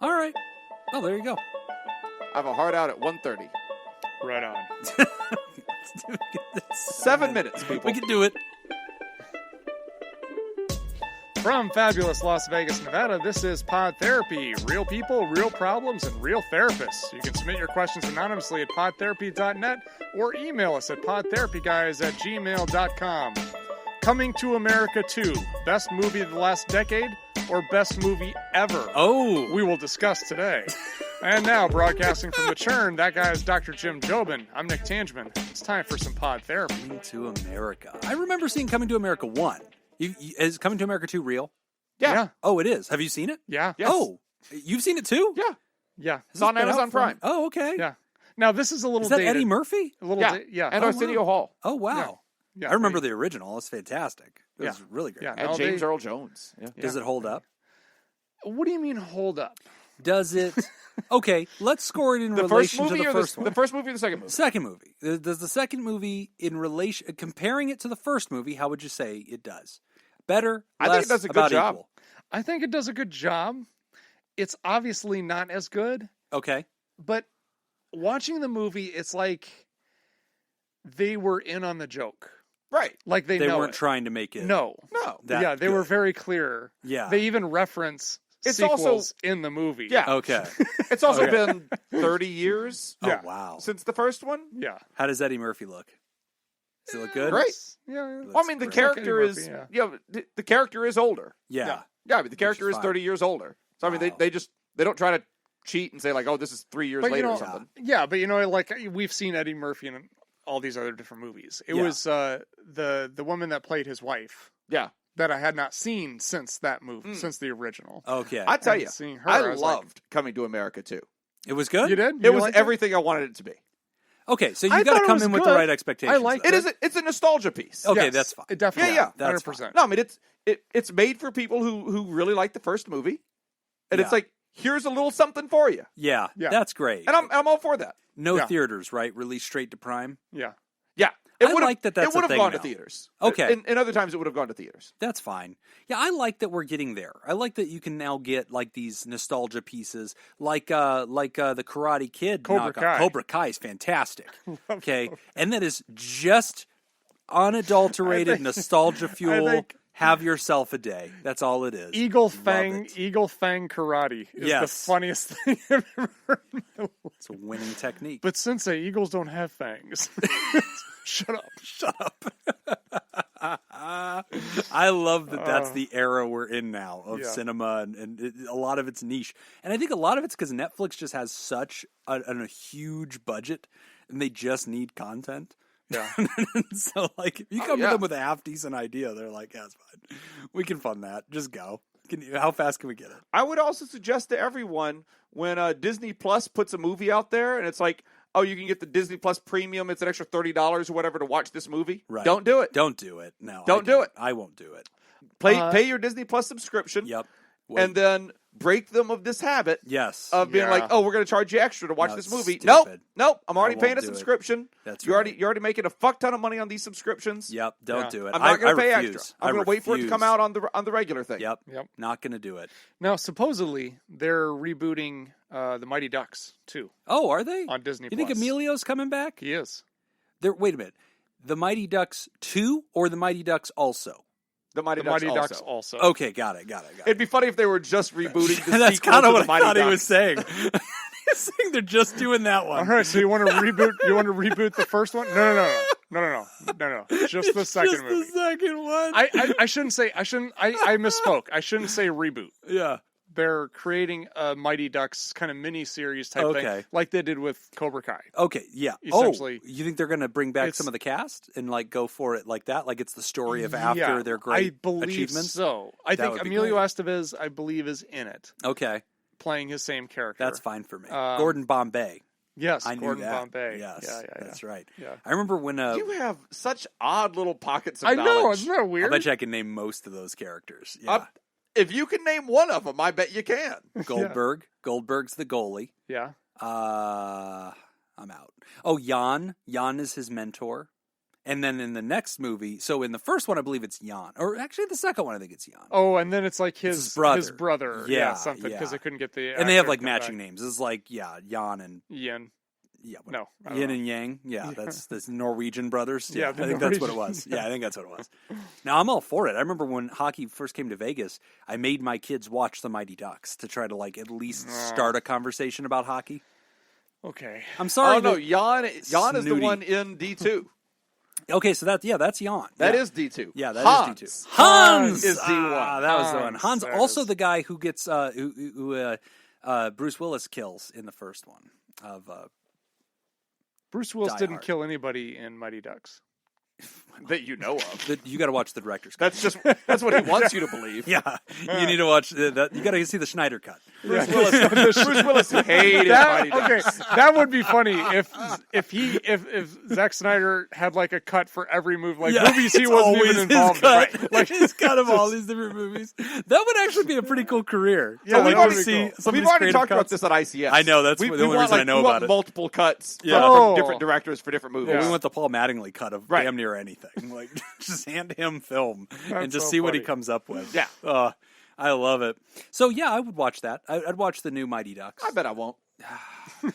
All right. Oh, there you go. I have a hard out at 1:30. Right on. 7 minutes, people. We can do it. From fabulous Las Vegas, Nevada, this is Pod Therapy. Real people, real problems, and real therapists. You can submit your questions anonymously at podtherapy.net or email us at podtherapyguys@gmail.com. Coming to America 2, best movie of the last decade or best movie ever? Oh. We will discuss today. And now, broadcasting from the churn, that guy is Dr. Jim Jobin. I'm Nick Tangman. It's time for some Pod Therapy. Coming to America. I remember seeing Coming to America 1. Is Coming to America 2 real? Yeah. Oh, it is. Have you seen it? Yeah. Yes. Oh, you've seen it too? Yeah. Yeah. It's on Amazon Prime. Oh, okay. Yeah. Now, this is a little Is that dated. Eddie Murphy? A little yeah. And Arsenio Hall. Oh, wow. Yeah. I remember the original. It's fantastic. It Yeah. was really great. Yeah. And No, James they- Earl Jones. Yeah. Does it hold up? What do you mean, hold up? Does it? Okay, let's score it in The first relation movie to or the first one. the first movie or the second movie? Second movie. Does the second movie, in relation, comparing it to the first movie, how would you say it does? Better, I less, think it does a good about job. equal? I think it does a good job. It's obviously not as good, Okay. but watching the movie, it's like they were in on the joke. Right. Like they They know weren't it. trying to make it. No. No. that Yeah, they were good. very clear. Yeah. They even reference It's sequels also- in the movie. Yeah. Okay. It's also Okay. been 30 years Yeah. Oh, wow. since the first one. Yeah. How does Eddie Murphy look? Does it look good? Great. Yeah. Well, I mean, the great. character Eddie is Murphy, the character is older. Yeah. Yeah, I mean, the character is fine. 30 years older. So I mean, Wow. they don't try to cheat and say like, oh, this is 3 years But later you know, or something. yeah, but like we've seen Eddie Murphy in all these other different movies. It Yeah. was the woman that played his wife Yeah, that I had not seen since that movie, since the original. Okay. I tell And you, seeing her, I I was like- loved Coming to America too. It was good? You did? It You was liked everything I wanted it to be. Okay, so I you got thought to it come was in with good. the right expectations. I liked though. It is. It's a nostalgia piece. Okay, Yes, that's fine. It definitely, Yeah, that's 100%. No, I mean it's made for people who really like the first movie, and it's Yeah. like here's a little something for you, Yeah, Yeah. that's great. and I'm all for that. No Yeah. theaters, right? Released straight to Prime. Yeah. Yeah, I would've- like that that's it would a have thing gone now. to theaters. Okay. and other times it would have gone to theaters. That's fine. Yeah, I like that we're getting there. I like that you can now get like these nostalgia pieces, like the Karate Kid Cobra knockoff. Kai. Cobra Kai is fantastic. Okay, and that is just unadulterated nostalgia fuel. think- Have yourself a day. That's all it is. Eagle Love Fang it. karate is the Yes. funniest thing I've ever heard in my life. It's a winning technique. But Sensei, eagles don't have fangs. Shut up. Shut up. I love that that's the era we're in now of Yeah. cinema and a lot of it's niche. And I think a lot of it's because Netflix just has such a huge budget and they just need content. Yeah. So, like, if you come to yeah. them with a half-decent idea, they're like, yeah, it's fine. We can fund that. Just go. How fast can we get it? I would also suggest to everyone when Disney Plus puts a movie out there and it's like, oh, you can get the Disney Plus Premium. It's an extra $30 or whatever to watch this movie. Right. Don't do it. Don't do it. No. Don't do it. I won't do it. Pay your Disney Plus subscription. Yep. And then break them of this habit yes. of being Yeah. like, oh, we're going to charge you extra to watch No, this it's movie. stupid. Nope. I'm already won't paying a do it. subscription. That's you're right. already making a fuck ton of money on these subscriptions. Yep. Don't Yeah. do it. I'm not going to pay refuse. extra. I'm going to wait for it to come out on the regular thing. Yep. Yep. Not going to do it. Now, supposedly, they're rebooting the Mighty Ducks, too, Oh, are they? on Disney+. You think Emilio's coming back? He is. Wait a minute. The Mighty Ducks 2 or the Mighty Ducks also? The Mighty, The Ducks, Mighty also. Ducks also. Okay, got it. It'd be funny if they were just rebooting the That's sequel kind to of the what I Mighty thought he was Ducks. saying. He's saying they're just doing that one. All right, so you want to reboot? You want to reboot the first one? No. Just the second Just movie. the second one. I shouldn't say. I misspoke. I shouldn't say reboot. yeah. They're creating a Mighty Ducks kind of mini series type Okay. thing, like they did with Cobra Kai. Okay, yeah. Essentially, you think they're going to bring back it's- some of the cast and like go for it like that? Like it's the story of after their I great believe achievements? so. I That think would be Emilio great. Estevez, I believe, is in it, Okay, playing his same character. that's fine for me. Um, Gordon Bombay. Yes, I knew Gordon that. Bombay. Yes, Yeah. that's right. Yeah. I remember when You have such odd little pockets of I knowledge. know, isn't that I weird? bet you I can name most of those characters. Yeah. If you can name one of them, I bet you can. Goldberg. Goldberg's the goalie. Yeah. I'm out. Oh, Jan. Jan is his mentor. And then in the next movie, so in the first one, I believe it's Jan. Or actually, the second one, I think it's Jan. Oh, and then it's like his brother. Yeah, something, because they couldn't get the And they have actor like to come matching back. names. It's like, Jan and... Yin. Yeah, No, I don't Yin know. and Yang. Yeah, that's Norwegian brothers. Yeah, I the think that's what it Norwegian. was. Yeah, I think that's what it was. Now I'm all for it. I remember when hockey first came to Vegas, I made my kids watch the Mighty Ducks to try to like at least start a conversation about hockey. Okay. I'm sorry. Oh no, Jan is the Snooty. one in D2. Okay, so that's Jan. That yeah. is D2. Yeah, that Hans. is D2. Hans is D1. That was the one. Hans, There it also is. the guy who gets who Bruce Willis kills in the first one of. Bruce Willis Die didn't Hard. kill anybody in Mighty Ducks. That you know of. You got to watch the director's cut. That's what he wants you to believe. Yeah, you need to watch that. You got to see the Schneider cut. Bruce Willis hated Mighty Okay, Ducks. that would be funny if Zack Snyder had like a cut for every movie, like movies he it's wasn't always even his involved in. cut. Right? Like his cut of all these different movies. That would actually be a pretty cool career. Yeah, So we that want would to be see cool. some of We've these already creative talked about cuts. this at ICS. I know, that's the only reason I know about it. Multiple cuts Yeah. from different directors for different movies. Well, we want the Paul Mattingly cut of Right. damn near anything. Like, just hand him film and That's just so see what he funny. comes up with. Yeah. I love it. So, yeah, I would watch that. I'd watch the new Mighty Ducks. I bet I won't.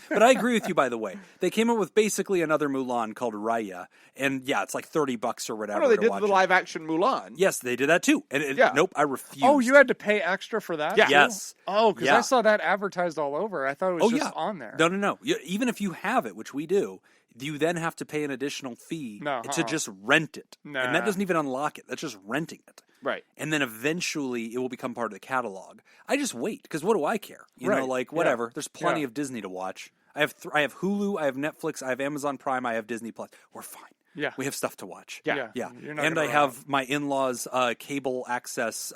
But I agree with you, by the way. They came up with basically another Mulan called Raya. And, yeah, it's like $30 or whatever. Oh, no, they to did watch the it. live action Mulan. Yes, they did that too. And Yeah. nope, I refused. Oh, you had to pay extra for that? Yeah. too? Yes. Oh, because Yeah. I saw that advertised all over. I thought it was just on there. No. Even if you have it, which we do, you then have to pay an additional fee to just rent it. And that Nah. doesn't even unlock it. That's just renting it. Right. And then eventually it will become part of the catalog. I just wait, because what do I care? You know, Right. like, Yeah. whatever. There's plenty Yeah. of Disney to watch. I have Hulu, I have Netflix, I have Amazon Prime, I have Disney Plus. We're fine. Yeah. We have stuff to watch. Yeah. Yeah. You're not And gonna I run have my in-laws' cable access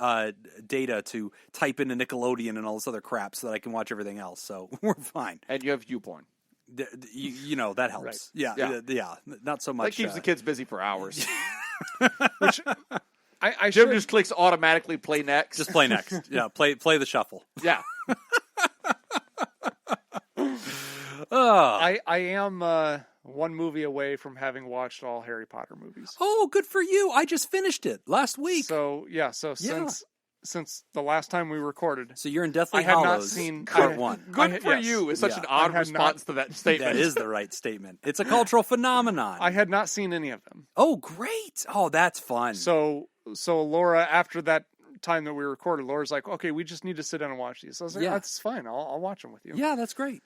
data to type into Nickelodeon and all this other crap so that I can watch everything else. So we're fine. And you have YouPorn. You know, that helps. Right. Yeah. Not so much. That keeps the kids busy for hours. Which I Jim should just clicks automatically play next. Just play next. Yeah, play the shuffle. yeah. Oh. I am one movie away from having watched all Harry Potter movies. Oh, good for you. I just finished it last week. So Yeah. since the last time we recorded, So you're in Deathly I had not Hallows, seen- part I- one. Good I- for yes. you is such Yeah. an odd I had response to that statement. That is the right statement. It's a cultural phenomenon. I had not seen any of them. Oh, great. Oh, that's fun. So Laura, after that time that we recorded, Laura's like, "Okay, we just need to sit down and watch these." So I was like, Yeah. "That's fine. I'll watch them with you." Yeah, that's great.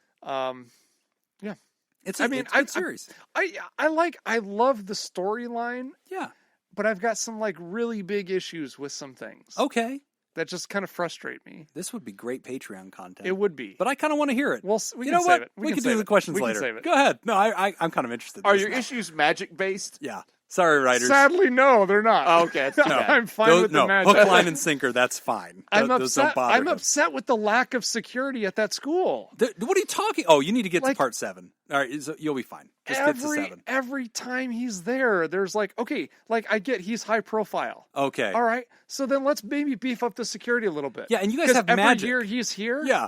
Yeah. It's I a, mean, it's a good series. I love the storyline, Yeah. but I've got some like really big issues with some things Okay. that just kind of frustrate me. This would be great Patreon content. It would be. But I kind of want to hear it. We you can know save what? it. We can save do the it. questions We can later. save it. Go ahead. No, I'm kind of interested. in Are this your now. issues magic based? Yeah. Sorry, writers. Sadly, no, they're not. Oh, okay, that's too bad. I'm fine Those, with no, the magic. hook, line, and sinker. That's fine. I'm Those don't upset. bother I'm him. upset with the lack of security at that school. What are you talking? Oh, you need to get to Like- part 7. All right, so you'll be fine. Just get to 7. Every time he's there, there's like, okay, like I get he's high profile. Okay. All right, so then let's maybe beef up the security a little bit. Yeah, and you guys 'Cause have every magic. year he's here, Yeah.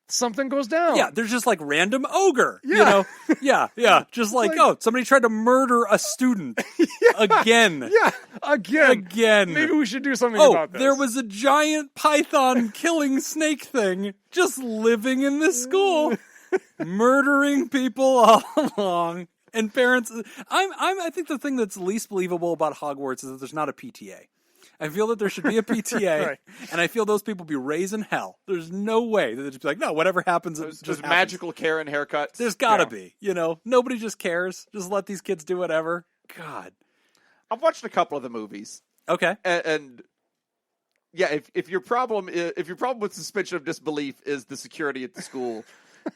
something goes down. Yeah, there's just like random ogre. You Yeah. know? Yeah. Just like, oh, somebody tried to murder a student again. Yeah, again. Again. Maybe we should do something Oh, about this. there was a giant python killing snake thing just living in this school, murdering people all along. And parents, I think the thing that's least believable about Hogwarts is that there's not a PTA. I feel that there should be a PTA, Right. and I feel those people be raised in hell. There's no way that they'd just be like, no, whatever happens, There's just happens. magical Karen haircuts. There's gotta Yeah. be, you know. Nobody just cares. Just let these kids do whatever. God. I've watched a couple of the movies, Okay. and yeah, if your problem with suspension of disbelief is the security at the school,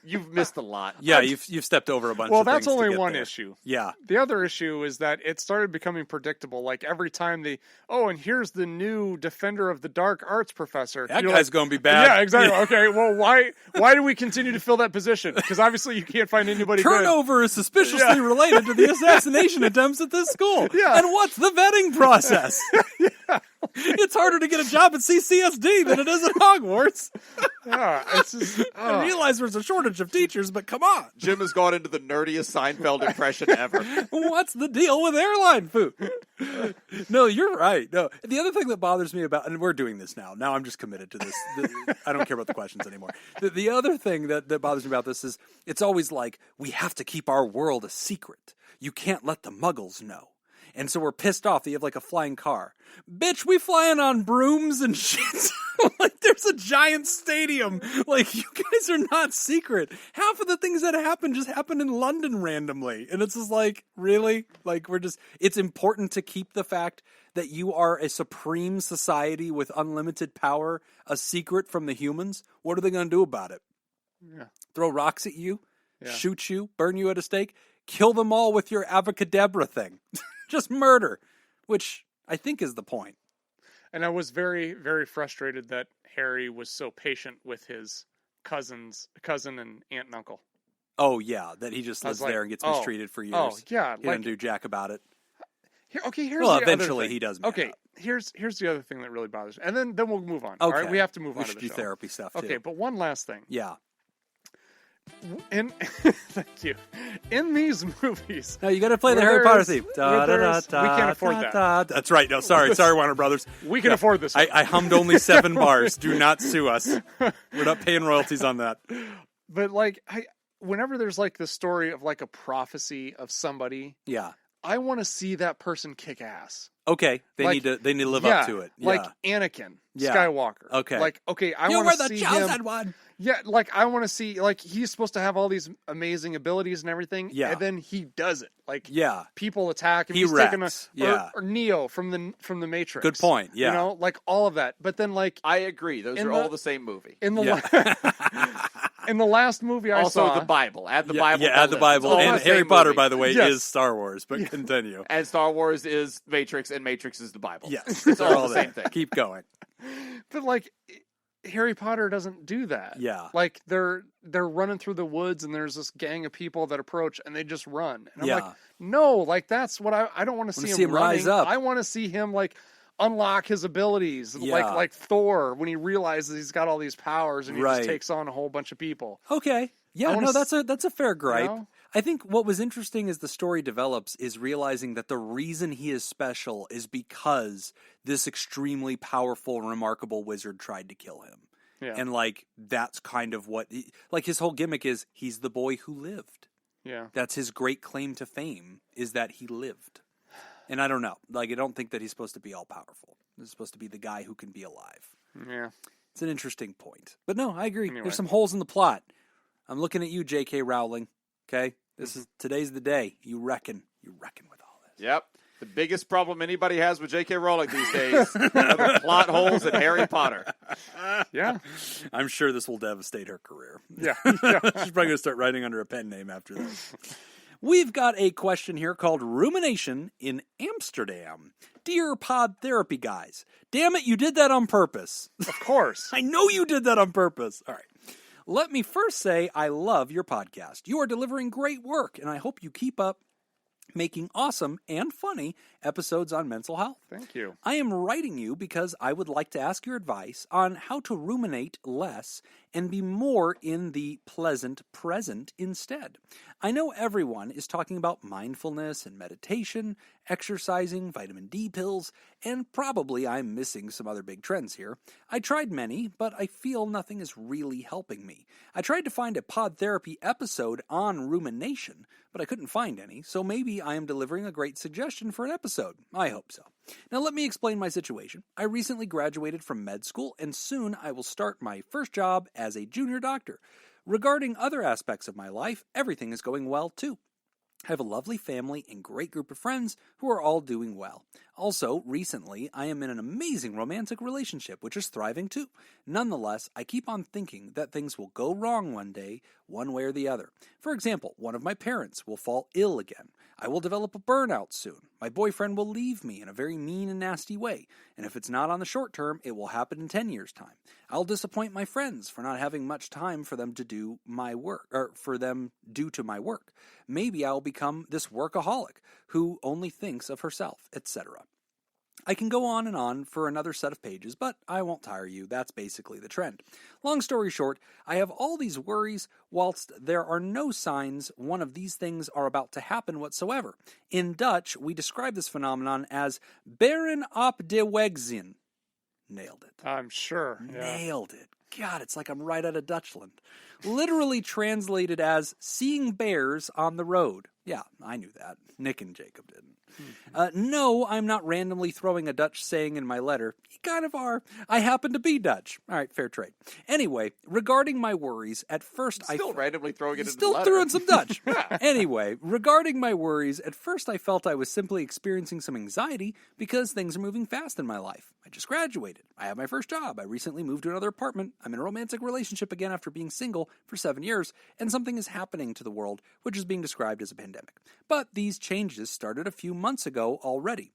you've missed a lot. Yeah, you've stepped over a bunch. Well, of that's things to only get one there. issue. Yeah. The other issue is that it started becoming predictable. Like every time and here's the new Defender of the Dark Arts professor. That You're guy's like, going to be bad. Yeah, exactly. Okay, well, why do we continue to fill that position? Because obviously you can't find anybody good. Turnover is suspiciously related to the assassination attempts at this school. Yeah. And what's the vetting process? It's harder to get a job at CCSD than it is at Hogwarts. Yeah, it's just, I realize there's a shortage of teachers, but come on. Jim has gone into the nerdiest Seinfeld impression ever. What's the deal with airline food? No, you're right. No, the other thing that bothers me about, and we're doing this now. Now I'm just committed to this. I don't care about the questions anymore. The other thing that bothers me about this is it's always like, we have to keep our world a secret. You can't let the muggles know. And so we're pissed off that you have like a flying car. Bitch, we flying on brooms and shit. Like there's a giant stadium. Like you guys are not secret. Half of the things that happen just happen in London randomly. And it's just like, really? Like it's important to keep the fact that you are a supreme society with unlimited power a secret from the humans. What are they going to do about it? Yeah. Throw rocks at you? Yeah. Shoot you? Burn you at a stake? Kill them all with your abracadabra thing. Just murder, which I think is the point. And I was very, very frustrated that Harry was so patient with his cousin and aunt and uncle. Oh, yeah, that he just lives there and gets mistreated for years. Oh, yeah. He doesn't do jack about it. Here's well, the eventually other thing. he does. Okay, here's the other thing that really bothers me. And then we'll move on. Okay. All right, we have to move on We to should the do show. therapy stuff, too. Okay, but one last thing. Yeah. Thank you. In these movies, No, you got to play the Harry Potter theme. we can't afford that. That's right. No, sorry, Warner Brothers. We can afford this. I hummed only 7 bars. Do not sue us. We're not paying royalties on that. But like, whenever there's like the story of like a prophecy of somebody, Yeah. I want to see that person kick ass. Okay. They Like, need to live up to it. Yeah. Like Anakin Yeah. Skywalker. Okay. Like, okay, I You want were to the see chosen him. one. Yeah, like I want to see, like he's supposed to have all these amazing abilities and everything. Yeah. And then he does it. Like Yeah. people attack him. He He's taking wrecks. Yeah. or Neo from the Matrix. Good point. Yeah. You know, like all of that. But then like I agree. Those In are the- all the same movie. in the Yeah. in the last movie I Also, saw, the Bible. Add the Yeah, Bible. yeah, to add the list. Bible. It's all And the same Harry Potter, movie. by the way, Yes. is Star Wars, but continue. And Star Wars is Matrix, and Matrix is the Bible. Yes. It's they're all the there. same thing. Keep going. but like Harry Potter doesn't do that. Yeah. Like they're running through the woods and there's this gang of people that approach and they just run. And I'm Yeah. like, no, like that's what I don't want to see him rise running. up. I want to see him like unlock his abilities, Yeah. like Thor when he realizes he's got all these powers and he Right. just takes on a whole bunch of people. Okay. Yeah, I wanna no, that's a fair gripe. know? I think what was interesting as the story develops is realizing that the reason he is special is because this extremely powerful, remarkable wizard tried to kill him. Yeah. And like that's kind of what like his whole gimmick is he's the boy who lived. Yeah. That's his great claim to fame is that he lived. And I don't know. Like I don't think that he's supposed to be all powerful. He's supposed to be the guy who can be alive. Yeah. It's an interesting point. But no, I agree. Anyway. There's some holes in the plot. I'm looking at you, J.K. Rowling. Okay? Today's the day. You reckon with all this. Yep. The biggest problem anybody has with J.K. Rowling these days are the plot holes in Harry Potter. Yeah. I'm sure this will devastate her career. Yeah. She's probably going to start writing under a pen name after this. We've got a question here called Rumination in Amsterdam. Dear Pod Therapy Guys, damn it, you did that on purpose. Of course. I know you did that on purpose. All right. Let me first say I love your podcast. You are delivering great work, and I hope you keep up making awesome and funny episodes on mental health. Thank you. I am writing you because I would like to ask your advice on how to ruminate less and be more in the pleasant present instead. I know everyone is talking about mindfulness and meditation, exercising, vitamin D pills, and probably I'm missing some other big trends here. I tried many, but I feel nothing is really helping me. I tried to find a pod therapy episode on rumination, but I couldn't find any, so maybe I am delivering a great suggestion for an episode. I hope so. Now let me explain my situation. I recently graduated from med school, and soon I will start my first job as a junior doctor. Regarding other aspects of my life, everything is going well too. I have a lovely family and great group of friends who are all doing well. Also, recently, I am in an amazing romantic relationship, which is thriving too. Nonetheless, I keep on thinking that things will go wrong one day, one way or the other. For example, one of my parents will fall ill again. I will develop a burnout soon. My boyfriend will leave me in a very mean and nasty way. And if it's not on the short term, it will happen in 10 years' time. I'll disappoint my friends for not having much time for them to do my work, or for them due to my work. Maybe I'll become this workaholic who only thinks of herself, etc. I can go on and on for another set of pages, but I won't tire you. That's basically the trend. Long story short, I have all these worries whilst there are no signs one of these things are about to happen whatsoever. In Dutch, we describe this phenomenon as beren op de wegzin. Nailed it. I'm sure. Yeah. Nailed it. God, it's like I'm right out of Dutchland. Literally translated as seeing bears on the road. Yeah, I knew that. Nick and Jacob didn't. No, I'm not randomly throwing a Dutch saying in my letter. You kind of are. I happen to be Dutch. All right, fair trade. Anyway, regarding my worries, at first Still randomly throwing it into the Still letter. throwing some Dutch. Anyway, regarding my worries, at first I felt I was simply experiencing some anxiety because things are moving fast in my life. I just graduated. I have my first job. I recently moved to another apartment. I'm in a romantic relationship again after being single for 7 years, and something is happening to the world, which is being described as a pandemic. But these changes started a few months ago already,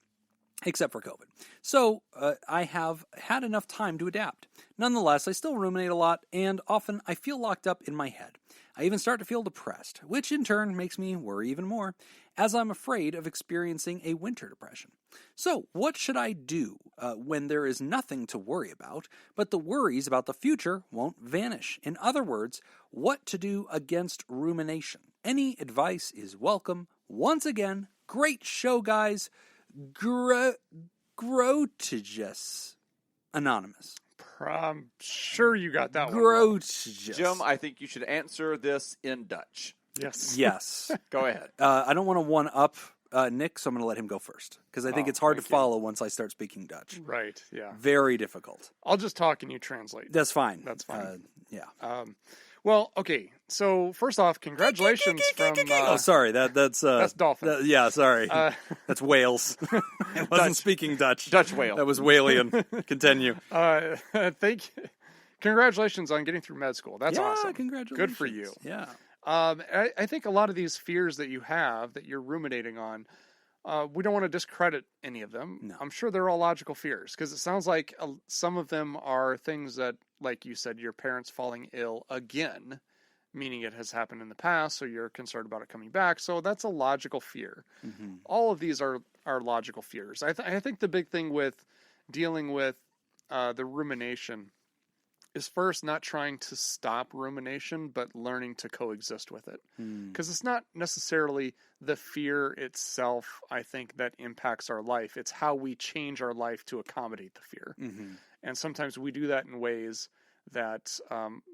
except for COVID. So I have had enough time to adapt. Nonetheless, I still ruminate a lot, and often I feel locked up in my head. I even start to feel depressed, which in turn makes me worry even more, as I'm afraid of experiencing a winter depression. So, what should I do when there is nothing to worry about, but the worries about the future won't vanish? In other words, what to do against rumination? Any advice is welcome. Once again, great show, guys. Grotigus Anonymous. I'm sure you got that one. Grotigus. Jim, I think you should answer this in Dutch. Yes. Yes. Go ahead. I don't want to one-up Nick, so I'm going to let him go first, because I think it's hard to thank you. follow once I start speaking Dutch. Right. Yeah. Very difficult. I'll just talk and you translate. That's fine. That's fine. Yeah. Well, okay. So first off, congratulations from. Oh, sorry. That's dolphin. Yeah, sorry. That's Wales. I wasn't speaking Dutch. Dutch whale. That was Walian. Continue. Congratulations on getting through med school. That's Yeah, awesome. Congratulations. Good for you. Yeah. I think a lot of these fears that you have, that you're ruminating on, we don't want to discredit any of them. No. I'm sure they're all logical fears, because it sounds like some of them are things that, like you said, your parents falling ill again, meaning it has happened in the past, so you're concerned about it coming back. So that's a logical fear. Mm-hmm. All of these are logical fears. I think the big thing with dealing with the rumination is first not trying to stop rumination, but learning to coexist with it. Because it's not necessarily the fear itself, I think, that impacts our life. It's how we change our life to accommodate the fear. Mm-hmm. And sometimes we do that in ways that,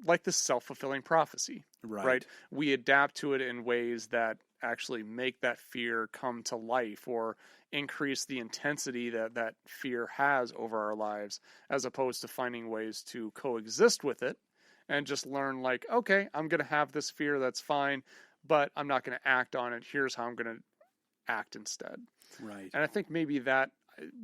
like this self-fulfilling prophecy, Right. We adapt to it in ways that actually make that fear come to life, or increase the intensity that fear has over our lives, as opposed to finding ways to coexist with it and just learn, like, okay, I'm going to have this fear, that's fine, but I'm not going to act on it. Here's how I'm going to act instead. Right. And I think maybe that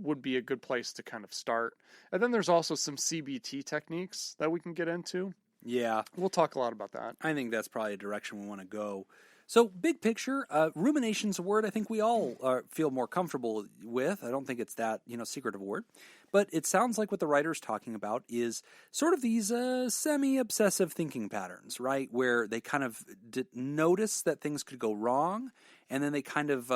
would be a good place to kind of start. And then there's also some CBT techniques that we can get into. Yeah. We'll talk a lot about that. I think that's probably a direction we want to go. So, big picture, rumination's a word I think we all feel more comfortable with. I don't think it's that, secretive word. But it sounds like what the writer's talking about is sort of these semi-obsessive thinking patterns, right? Where they kind of notice that things could go wrong, and then they kind of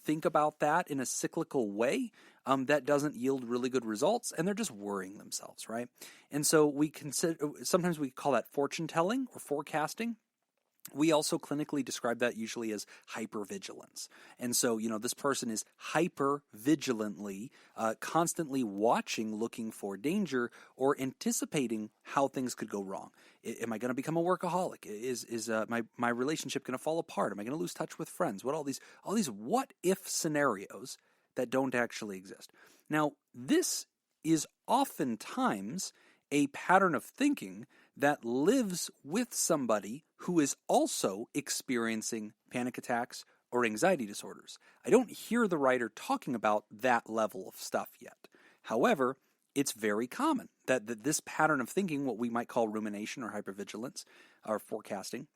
think about that in a cyclical way that doesn't yield really good results, and they're just worrying themselves, right? And so sometimes we call that fortune telling or forecasting. We also clinically describe that usually as hypervigilance. And so, this person is hyper-vigilantly, constantly watching, looking for danger, or anticipating how things could go wrong. Am I going to become a workaholic? Is my relationship going to fall apart? Am I going to lose touch with friends? All these what-if scenarios that don't actually exist. Now, this is oftentimes a pattern of thinking that lives with somebody who is also experiencing panic attacks or anxiety disorders. I don't hear the writer talking about that level of stuff yet. However, it's very common that this pattern of thinking, what we might call rumination or hypervigilance or forecasting,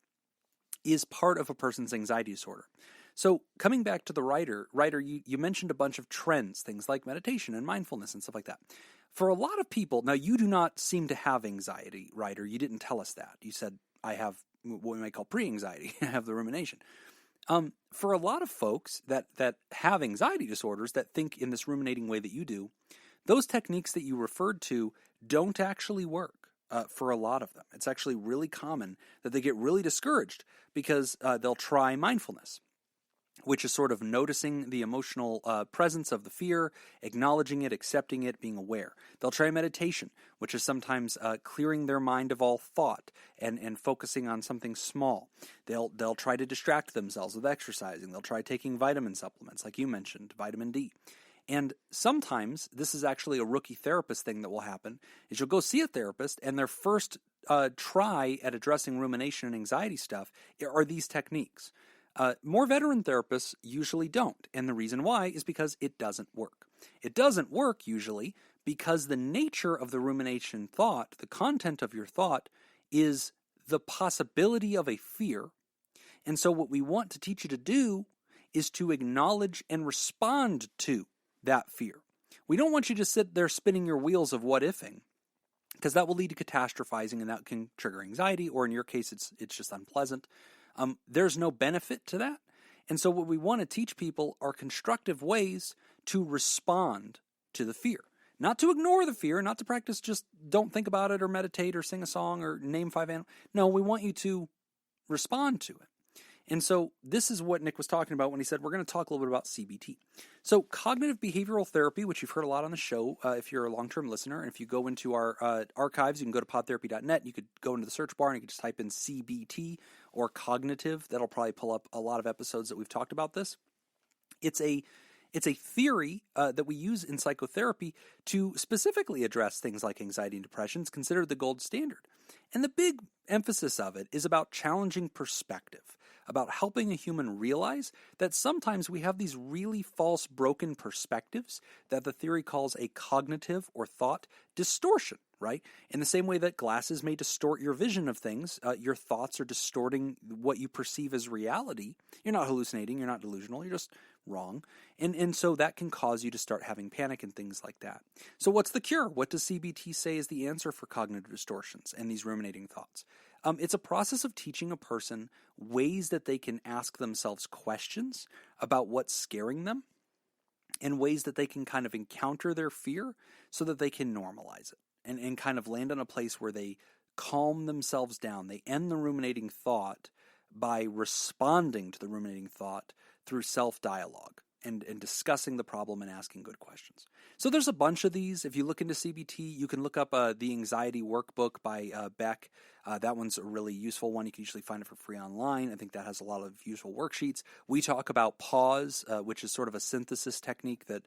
is part of a person's anxiety disorder. So coming back to the writer, you mentioned a bunch of trends, things like meditation and mindfulness and stuff like that. For a lot of people, now you do not seem to have anxiety, writer. You didn't tell us that. You said, I have what we might call pre-anxiety. I have the rumination. For a lot of folks that have anxiety disorders that think in this ruminating way that you do, those techniques that you referred to don't actually work. For a lot of them, it's actually really common that they get really discouraged because they'll try mindfulness, which is sort of noticing the emotional presence of the fear, acknowledging it, accepting it, being aware. They'll try meditation, which is sometimes clearing their mind of all thought and focusing on something small. They'll try to distract themselves with exercising. They'll try taking vitamin supplements, like you mentioned, vitamin D. And sometimes this is actually a rookie therapist thing that will happen, is you'll go see a therapist and their first try at addressing rumination and anxiety stuff are these techniques. More veteran therapists usually don't, and the reason why is because it doesn't work. It doesn't work usually because the nature of the rumination thought, the content of your thought, is the possibility of a fear. And so what we want to teach you to do is to acknowledge and respond to that fear. We don't want you to sit there spinning your wheels of what-ifing, because that will lead to catastrophizing and that can trigger anxiety, or in your case, it's just unpleasant. There's no benefit to that. And so what we want to teach people are constructive ways to respond to the fear. Not to ignore the fear, not to practice just don't think about it or meditate or sing a song or name 5 animals. No, we want you to respond to it. And so this is what Nick was talking about when he said we're going to talk a little bit about CBT. So cognitive behavioral therapy, which you've heard a lot on the show if you're a long-term listener, and if you go into our archives, you can go to podtherapy.net, you could go into the search bar and you could just type in CBT or cognitive. That'll probably pull up a lot of episodes that we've talked about this. It's a theory that we use in psychotherapy to specifically address things like anxiety and depression. It's considered the gold standard. And the big emphasis of it is about challenging perspective, about helping a human realize that sometimes we have these really false, broken perspectives that the theory calls a cognitive or thought distortion, right? In the same way that glasses may distort your vision of things, your thoughts are distorting what you perceive as reality. You're not hallucinating, you're not delusional, you're just wrong. And so that can cause you to start having panic and things like that. So what's the cure? What does CBT say is the answer for cognitive distortions and these ruminating thoughts? It's a process of teaching a person ways that they can ask themselves questions about what's scaring them and ways that they can kind of encounter their fear so that they can normalize it and kind of land in a place where they calm themselves down. They end the ruminating thought by responding to the ruminating thought through self-dialogue and discussing the problem and asking good questions. So there's a bunch of these. If you look into CBT, you can look up the Anxiety Workbook by Beck. That one's a really useful one. You can usually find it for free online. I think that has a lot of useful worksheets. We talk about pause, which is sort of a synthesis technique that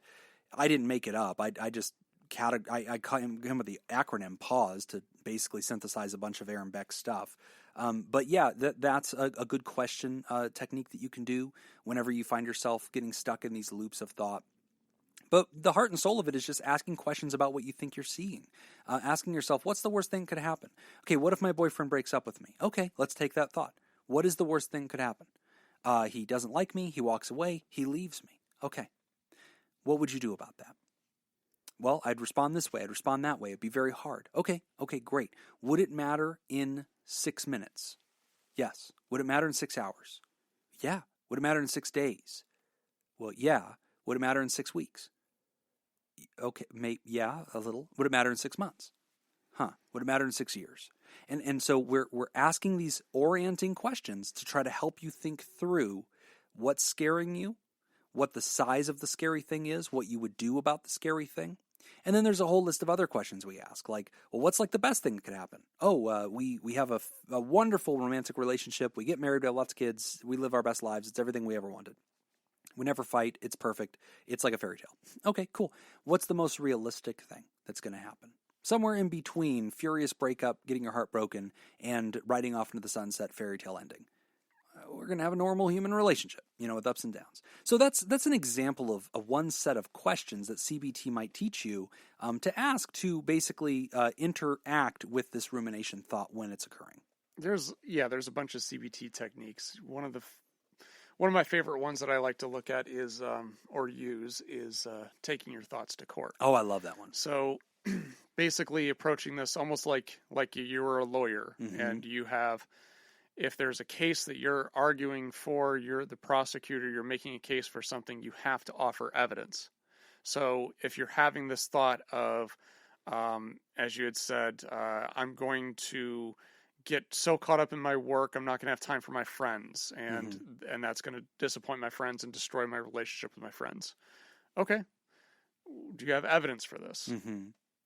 I didn't make it up. I just I came with the acronym PAUSE to basically synthesize a bunch of Aaron Beck's stuff. But yeah, that's a good question technique that you can do whenever you find yourself getting stuck in these loops of thought. But the heart and soul of it is just asking questions about what you think you're seeing. Asking yourself, what's the worst thing that could happen? Okay, what if my boyfriend breaks up with me? Okay, let's take that thought. What is the worst thing that could happen? He doesn't like me, he walks away, he leaves me. Okay, what would you do about that? Well, I'd respond this way, I'd respond that way. It'd be very hard. Okay, great. Would it matter in 6 minutes? Yes. Would it matter in 6 hours? Yeah. Would it matter in 6 days? Well, yeah. Would it matter in 6 weeks? Okay, yeah, a little. Would it matter in 6 months? Would it matter in 6 years? And so we're asking these orienting questions to try to help you think through what's scaring you, what the size of the scary thing is, what you would do about the scary thing. And then there's a whole list of other questions we ask, like, well, what's like the best thing that could happen? Oh, we have a wonderful romantic relationship. We get married, we have lots of kids. We live our best lives. It's everything we ever wanted. We never fight. It's perfect. It's like a fairy tale. Okay, cool. What's the most realistic thing that's going to happen? Somewhere in between furious breakup, getting your heart broken, and riding off into the sunset fairy tale ending. We're going to have a normal human relationship, with ups and downs. So that's an example of one set of questions that CBT might teach you to ask to basically interact with this rumination thought when it's occurring. There's a bunch of CBT techniques. One of my favorite ones that I like to look at is or use is taking your thoughts to court. Oh, I love that one. So basically approaching this almost like you were a lawyer, mm-hmm. and you have if there's a case that you're arguing for, you're the prosecutor, you're making a case for something, you have to offer evidence. So if you're having this thought of, as you had said, I'm going to get so caught up in my work, I'm not going to have time for my friends, and that's going to disappoint my friends and destroy my relationship with my friends. Okay. Do you have evidence for this?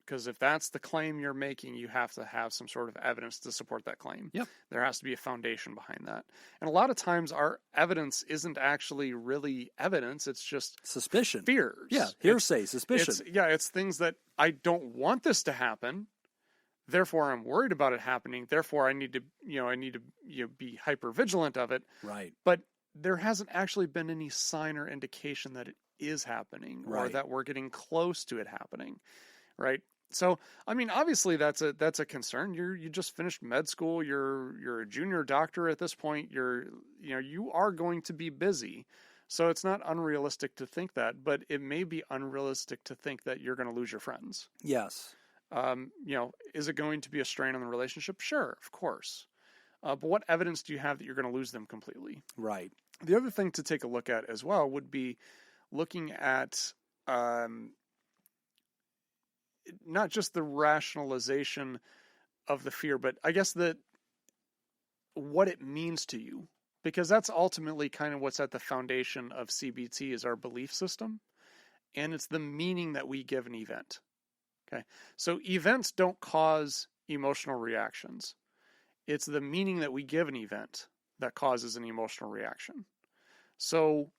Because if that's the claim you're making, you have to have some sort of evidence to support that claim. Yep. There has to be a foundation behind that. And a lot of times our evidence isn't actually really evidence. It's just Suspicion. fears. Yeah, hearsay, suspicion. It's things that I don't want this to happen. Therefore, I'm worried about it happening. Therefore, I need to be hyper vigilant of it. Right. But there hasn't actually been any sign or indication that it is happening or Right. that we're getting close to it happening. Right. So, I mean, obviously that's a concern. You just finished med school. You're a junior doctor at this point. You are going to be busy. So it's not unrealistic to think that, but it may be unrealistic to think that you're going to lose your friends. Yes. Is it going to be a strain on the relationship? Sure, of course. But what evidence do you have that you're going to lose them completely? Right. The other thing to take a look at as well would be looking at not just the rationalization of the fear, but I guess what it means to you, because that's ultimately kind of what's at the foundation of CBT is our belief system, and it's the meaning that we give an event. Okay, so events don't cause emotional reactions. It's the meaning that we give an event that causes an emotional reaction. So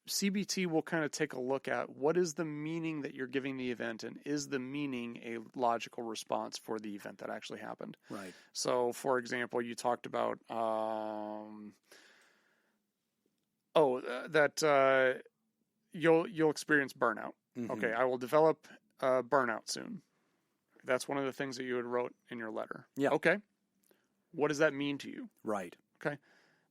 CBT will kind of take a look at what is the meaning that you're giving the event, and is the meaning a logical response for the event that actually happened. Right. So, for example, you talked about you'll experience burnout. Okay, I will develop burnout soon. That's one of the things that you had wrote in your letter. Yeah. Okay. What does that mean to you? Right. Okay.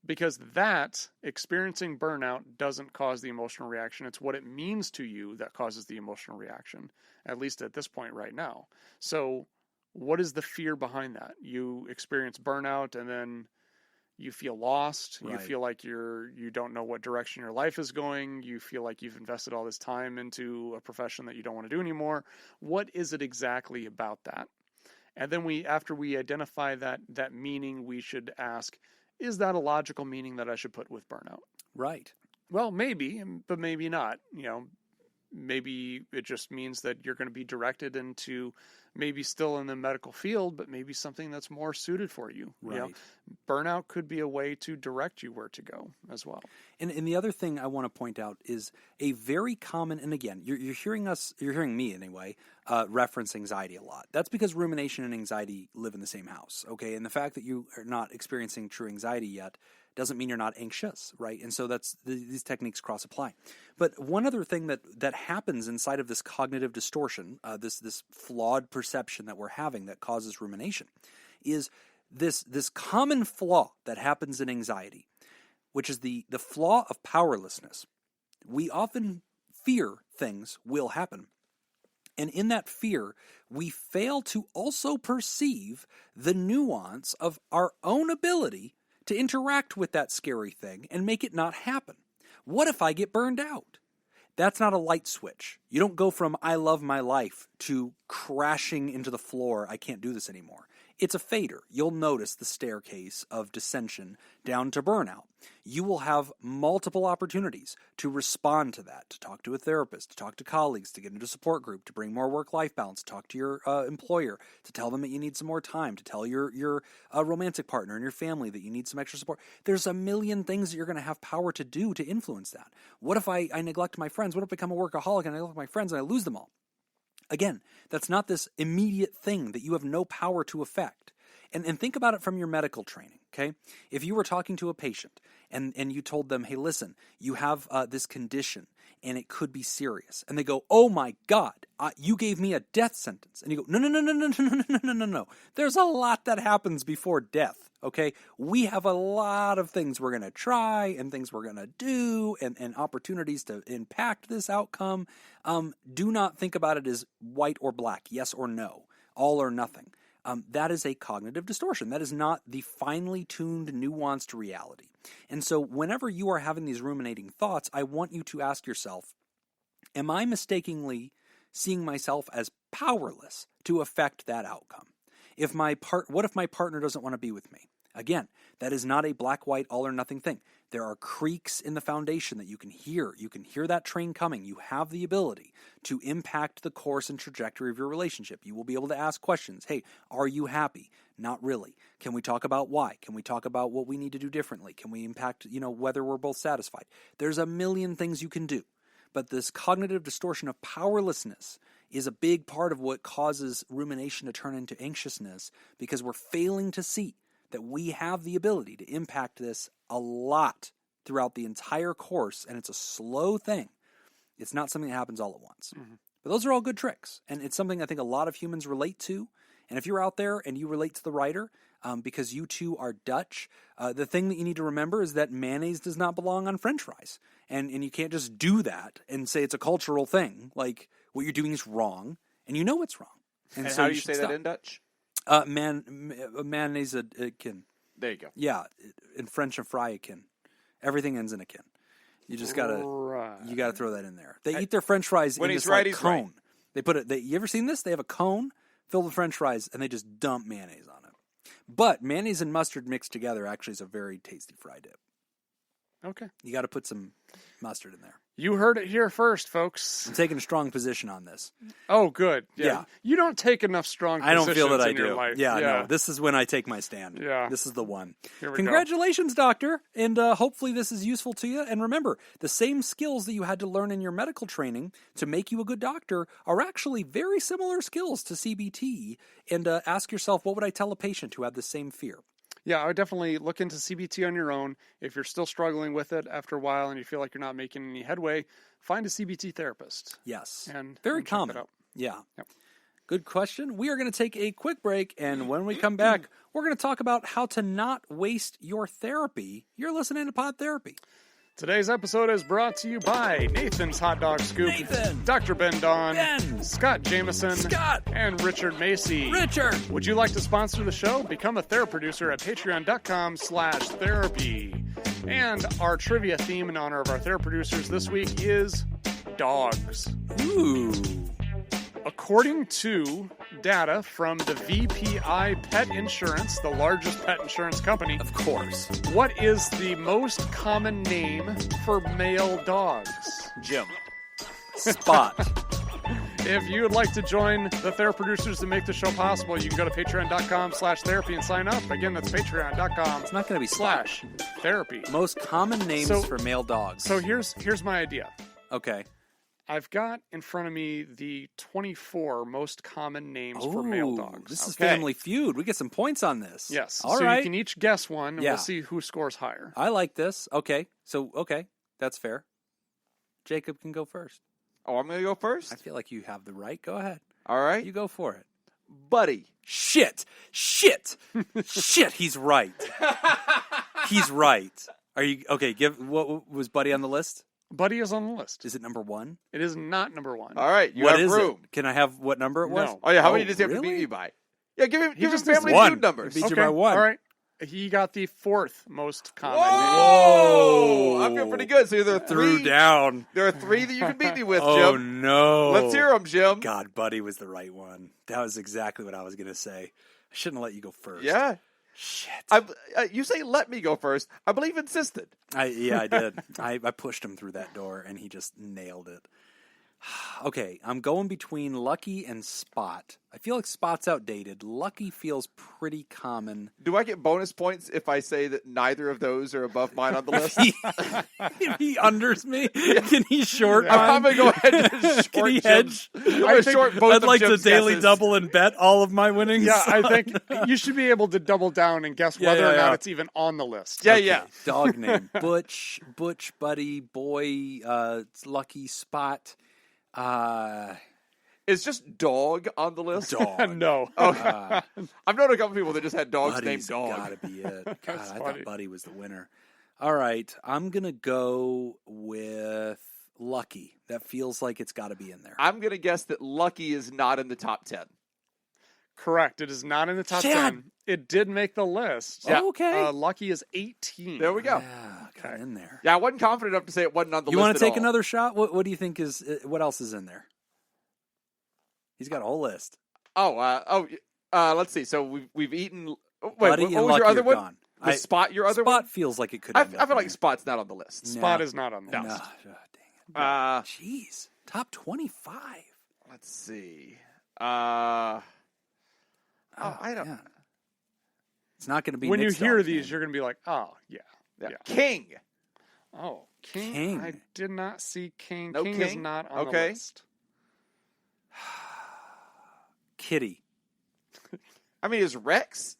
Because that experiencing burnout doesn't cause the emotional reaction. It's what it means to you that causes the emotional reaction, at least at this point right now. So what is the fear behind that? You experience burnout and then you feel lost. Right. You feel like you don't know what direction your life is going. You feel like you've invested all this time into a profession that you don't want to do anymore. What is it exactly about that? And then after we identify that meaning, we should ask, is that a logical meaning that I should put with burnout? Right. Well, maybe, but maybe not. Maybe it just means that you're going to be directed into maybe still in the medical field, but maybe something that's more suited for you. Right. Burnout could be a way to direct you where to go as well. And the other thing I want to point out is a very common, and again, you're hearing me anyway, reference anxiety a lot. That's because rumination and anxiety live in the same house, okay? And the fact that you are not experiencing true anxiety yet doesn't mean you're not anxious, right? And so these techniques cross-apply. But one other thing that happens inside of this cognitive distortion, this flawed perception that we're having that causes rumination, is this common flaw that happens in anxiety, which is the flaw of powerlessness. We often fear things will happen. And in that fear, we fail to also perceive the nuance of our own ability to interact with that scary thing and make it not happen. What if I get burned out? That's not a light switch. You don't go from I love my life to crashing into the floor, I can't do this anymore. It's a fader. You'll notice the staircase of dissension down to burnout. You will have multiple opportunities to respond to that, to talk to a therapist, to talk to colleagues, to get into a support group, to bring more work-life balance, to talk to your employer, to tell them that you need some more time, to tell your romantic partner and your family that you need some extra support. There's a million things that you're going to have power to do to influence that. What if I neglect my friends? What if I become a workaholic and I neglect my friends and I lose them all? Again, that's not this immediate thing that you have no power to affect. And think about it from your medical training, okay? If you were talking to a patient and you told them, hey, listen, you have this condition and it could be serious. And they go, oh my God, you gave me a death sentence. And you go, no. There's a lot that happens before death, okay? We have a lot of things we're going to try and things we're going to do and opportunities to impact this outcome. Do not think about it as white or black, yes or no, all or nothing. that is a cognitive distortion. That is not the finely tuned, nuanced reality. And so whenever you are having these ruminating thoughts, I want you to ask yourself, am I mistakenly seeing myself as powerless to affect that outcome? What if my partner doesn't want to be with me? Again, that is not a black, white, all or nothing thing. There are creaks in the foundation that you can hear. You can hear that train coming. You have the ability to impact the course and trajectory of your relationship. You will be able to ask questions. Hey, are you happy? Not really. Can we talk about why? Can we talk about what we need to do differently? Can we impact, whether we're both satisfied? There's a million things you can do. But this cognitive distortion of powerlessness is a big part of what causes rumination to turn into anxiousness, because we're failing to see that we have the ability to impact this a lot throughout the entire course, and it's a slow thing. It's not something that happens all at once. Mm-hmm. But those are all good tricks, and it's something I think a lot of humans relate to. And if you're out there and you relate to the writer, because you two are Dutch, the thing that you need to remember is that mayonnaise does not belong on French fries. And you can't just do that and say it's a cultural thing. Like, what you're doing is wrong, and you know it's wrong. And so how do you say that in Dutch? Mayonnaise a kin. There you go. Yeah, in French, a fry a kin. Everything ends in a kin. You just gotta throw that in there. They eat their French fries in this cone. Right. They put it. You ever seen this? They have a cone filled with French fries, and they just dump mayonnaise on it. But mayonnaise and mustard mixed together actually is a very tasty fry dip. Okay. You got to put some mustard in there. You heard it here first, folks. I'm taking a strong position on this. Oh, good. Yeah. You don't take enough strong I positions don't feel that I in your do. life. Yeah, no. This is when I take my stand. Yeah. This is the one. Here we Congratulations, doctor. And hopefully this is useful to you. And remember, the same skills that you had to learn in your medical training to make you a good doctor are actually very similar skills to CBT. And ask yourself, what would I tell a patient who had the same fear? Yeah, I would definitely look into CBT on your own. If you're still struggling with it after a while and you feel like you're not making any headway, find a CBT therapist. Yes. And very check common. that out. Yeah. Yep. Good question. We are going to take a quick break, and when we come back, we're going to talk about how to not waste your therapy. You're listening to Pod Therapy. Today's episode is brought to you by Nathan's Hot Dog Scoop, Nathan, Dr. Ben Don, Ben, Scott Jameson, Scott, and Richard Macy. Richard. Would you like to sponsor the show? Become a Theraproducer at patreon.com/therapy. And our trivia theme in honor of our Theraproducers this week is dogs. Ooh. According to data from the VPI Pet Insurance, the largest pet insurance company, Of course. what is the most common name for male dogs? Jim. Spot. If you would like to join the Theraproducers that make the show possible, you can go to patreon.com/therapy and sign up. Again, that's patreon.com. It's not going to be Spot. /therapy. Most common names for male dogs. So here's my idea. Okay. I've got in front of me the 24 most common names for male dogs. This is Family Feud. We get some points on this. Yes. All so right. you can each guess one, and Yeah. we'll see who scores higher. I like this. Okay. That's fair. Jacob can go first. Oh, I'm going to go first? I feel like you have the right. Go ahead. All right. You go for it. Buddy. Shit. Shit. He's right. He's right. Are you okay? What was Buddy on the list? Buddy is on the list. Is it number 1? It is not number 1. All right. You What have is room. it? Can I have what number it was? No. Oh, yeah. How many does he have to really? beat you by? Yeah, give him just needs Family one. Feud numbers. Beat you by 1. All right. He got the 4th most common name. Whoa! I feel pretty good. So there are Threw three. down. There are 3 that you can beat me with, Jim. Oh, no. Let's hear them, Jim. God, Buddy was the right one. That was exactly what I was going to say. I shouldn't have let you go first. Yeah. Shit. You say let me go first. I believe insisted. I did. I pushed him through that door, and he just nailed it. Okay, I'm going between Lucky and Spot. I feel like Spot's outdated. Lucky feels pretty common. Do I get bonus points if I say that neither of those are above mine on the list? If he unders me, can he short I'm mine? going to go ahead and short Can he Jim's- hedge? I'm going to short both I'd of like to Jim's daily guesses. double and bet all of my winnings. Yeah, I think you should be able to double down and guess Yeah, whether yeah, or not yeah. it's even on the list. Yeah, Okay, yeah. Dog name. Butch, Buddy, Boy, Lucky, Spot. Is just dog on the list? Dog. No. Okay. I've known a couple people that just had dogs Buddy's named Dog. gotta be it. God, That's I funny. thought Buddy was the winner. All right, I'm gonna go with Lucky. That feels like it's got to be in there. I'm going to guess that Lucky is not in the top 10. Correct. It is not in the top Chad. 10. It did make the list. Yeah. Okay. Lucky is 18. There we go. Yeah, got in there. Yeah, I wasn't confident enough to say it wasn't on the You list. want to take at all. another shot? What do you think is? What else is in there? He's got a whole list. Let's see. So we've eaten. Wait, Buddy what and was your Lucky other are one? gone. The Spot, your other Spot one? feels like it could. I end up feel in like there. Spot's not on the list. Spot is not on the No. list. Oh, dang it. Jeez. Top 25. Let's see. I don't. Yeah. It's not going to be. When you Nick's hear dog's these, name. you're going to be like, oh, yeah. Yeah. Yeah. King. Oh, King. King. I did not see King. No King is King? not on the Okay. list. Kitty. I mean, is Rex?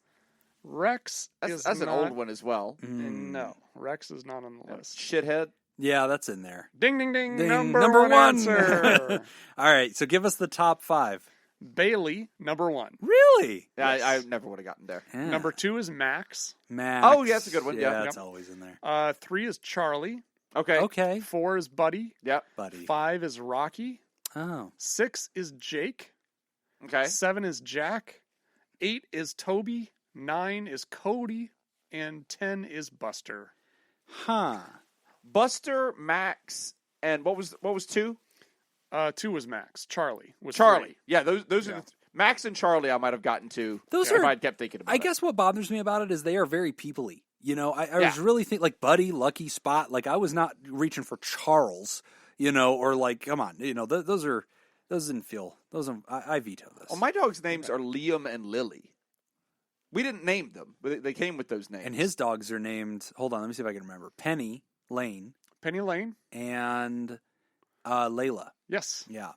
Rex is That's an not, old one as well. Mm. No, Rex is not on the list. Shithead. Yeah, that's in there. Ding, ding, ding. Ding, Number one answer. All right, so give us the top 5. Bailey, number 1. Really? Yeah, Yes. I never would have gotten there. Yeah. Number 2 is Max. Max. Oh, yeah, that's a good one. Yeah, Yeah. that's Yep. always in there. 3 is Charlie. Okay. Okay, 4 is Buddy. Yep. buddy. 5 is Rocky. Oh, 6 is Jake. Okay. 7 is Jack. 8 is Toby. 9 is Cody. And 10 is Buster. huh. Buster, Max, and what was 2? 2 was Max. Charlie was Charlie. 3. Yeah, those Yeah. are Max and Charlie. I might have gotten to. Those if are- I'd kept thinking about I it. guess what bothers me about it is they are very people-y. You know, I Yeah. was really thinking like Buddy, Lucky, Spot. Like I was not reaching for Charles, you know, or like, come on, you know, those didn't feel. I veto this. Well, my dog's names are Liam and Lily. We didn't name them, but they came with those names. And his dogs are named. Hold on, let me see if I can remember. Penny, Lane, Penny Lane. and Layla. Yes. Yeah.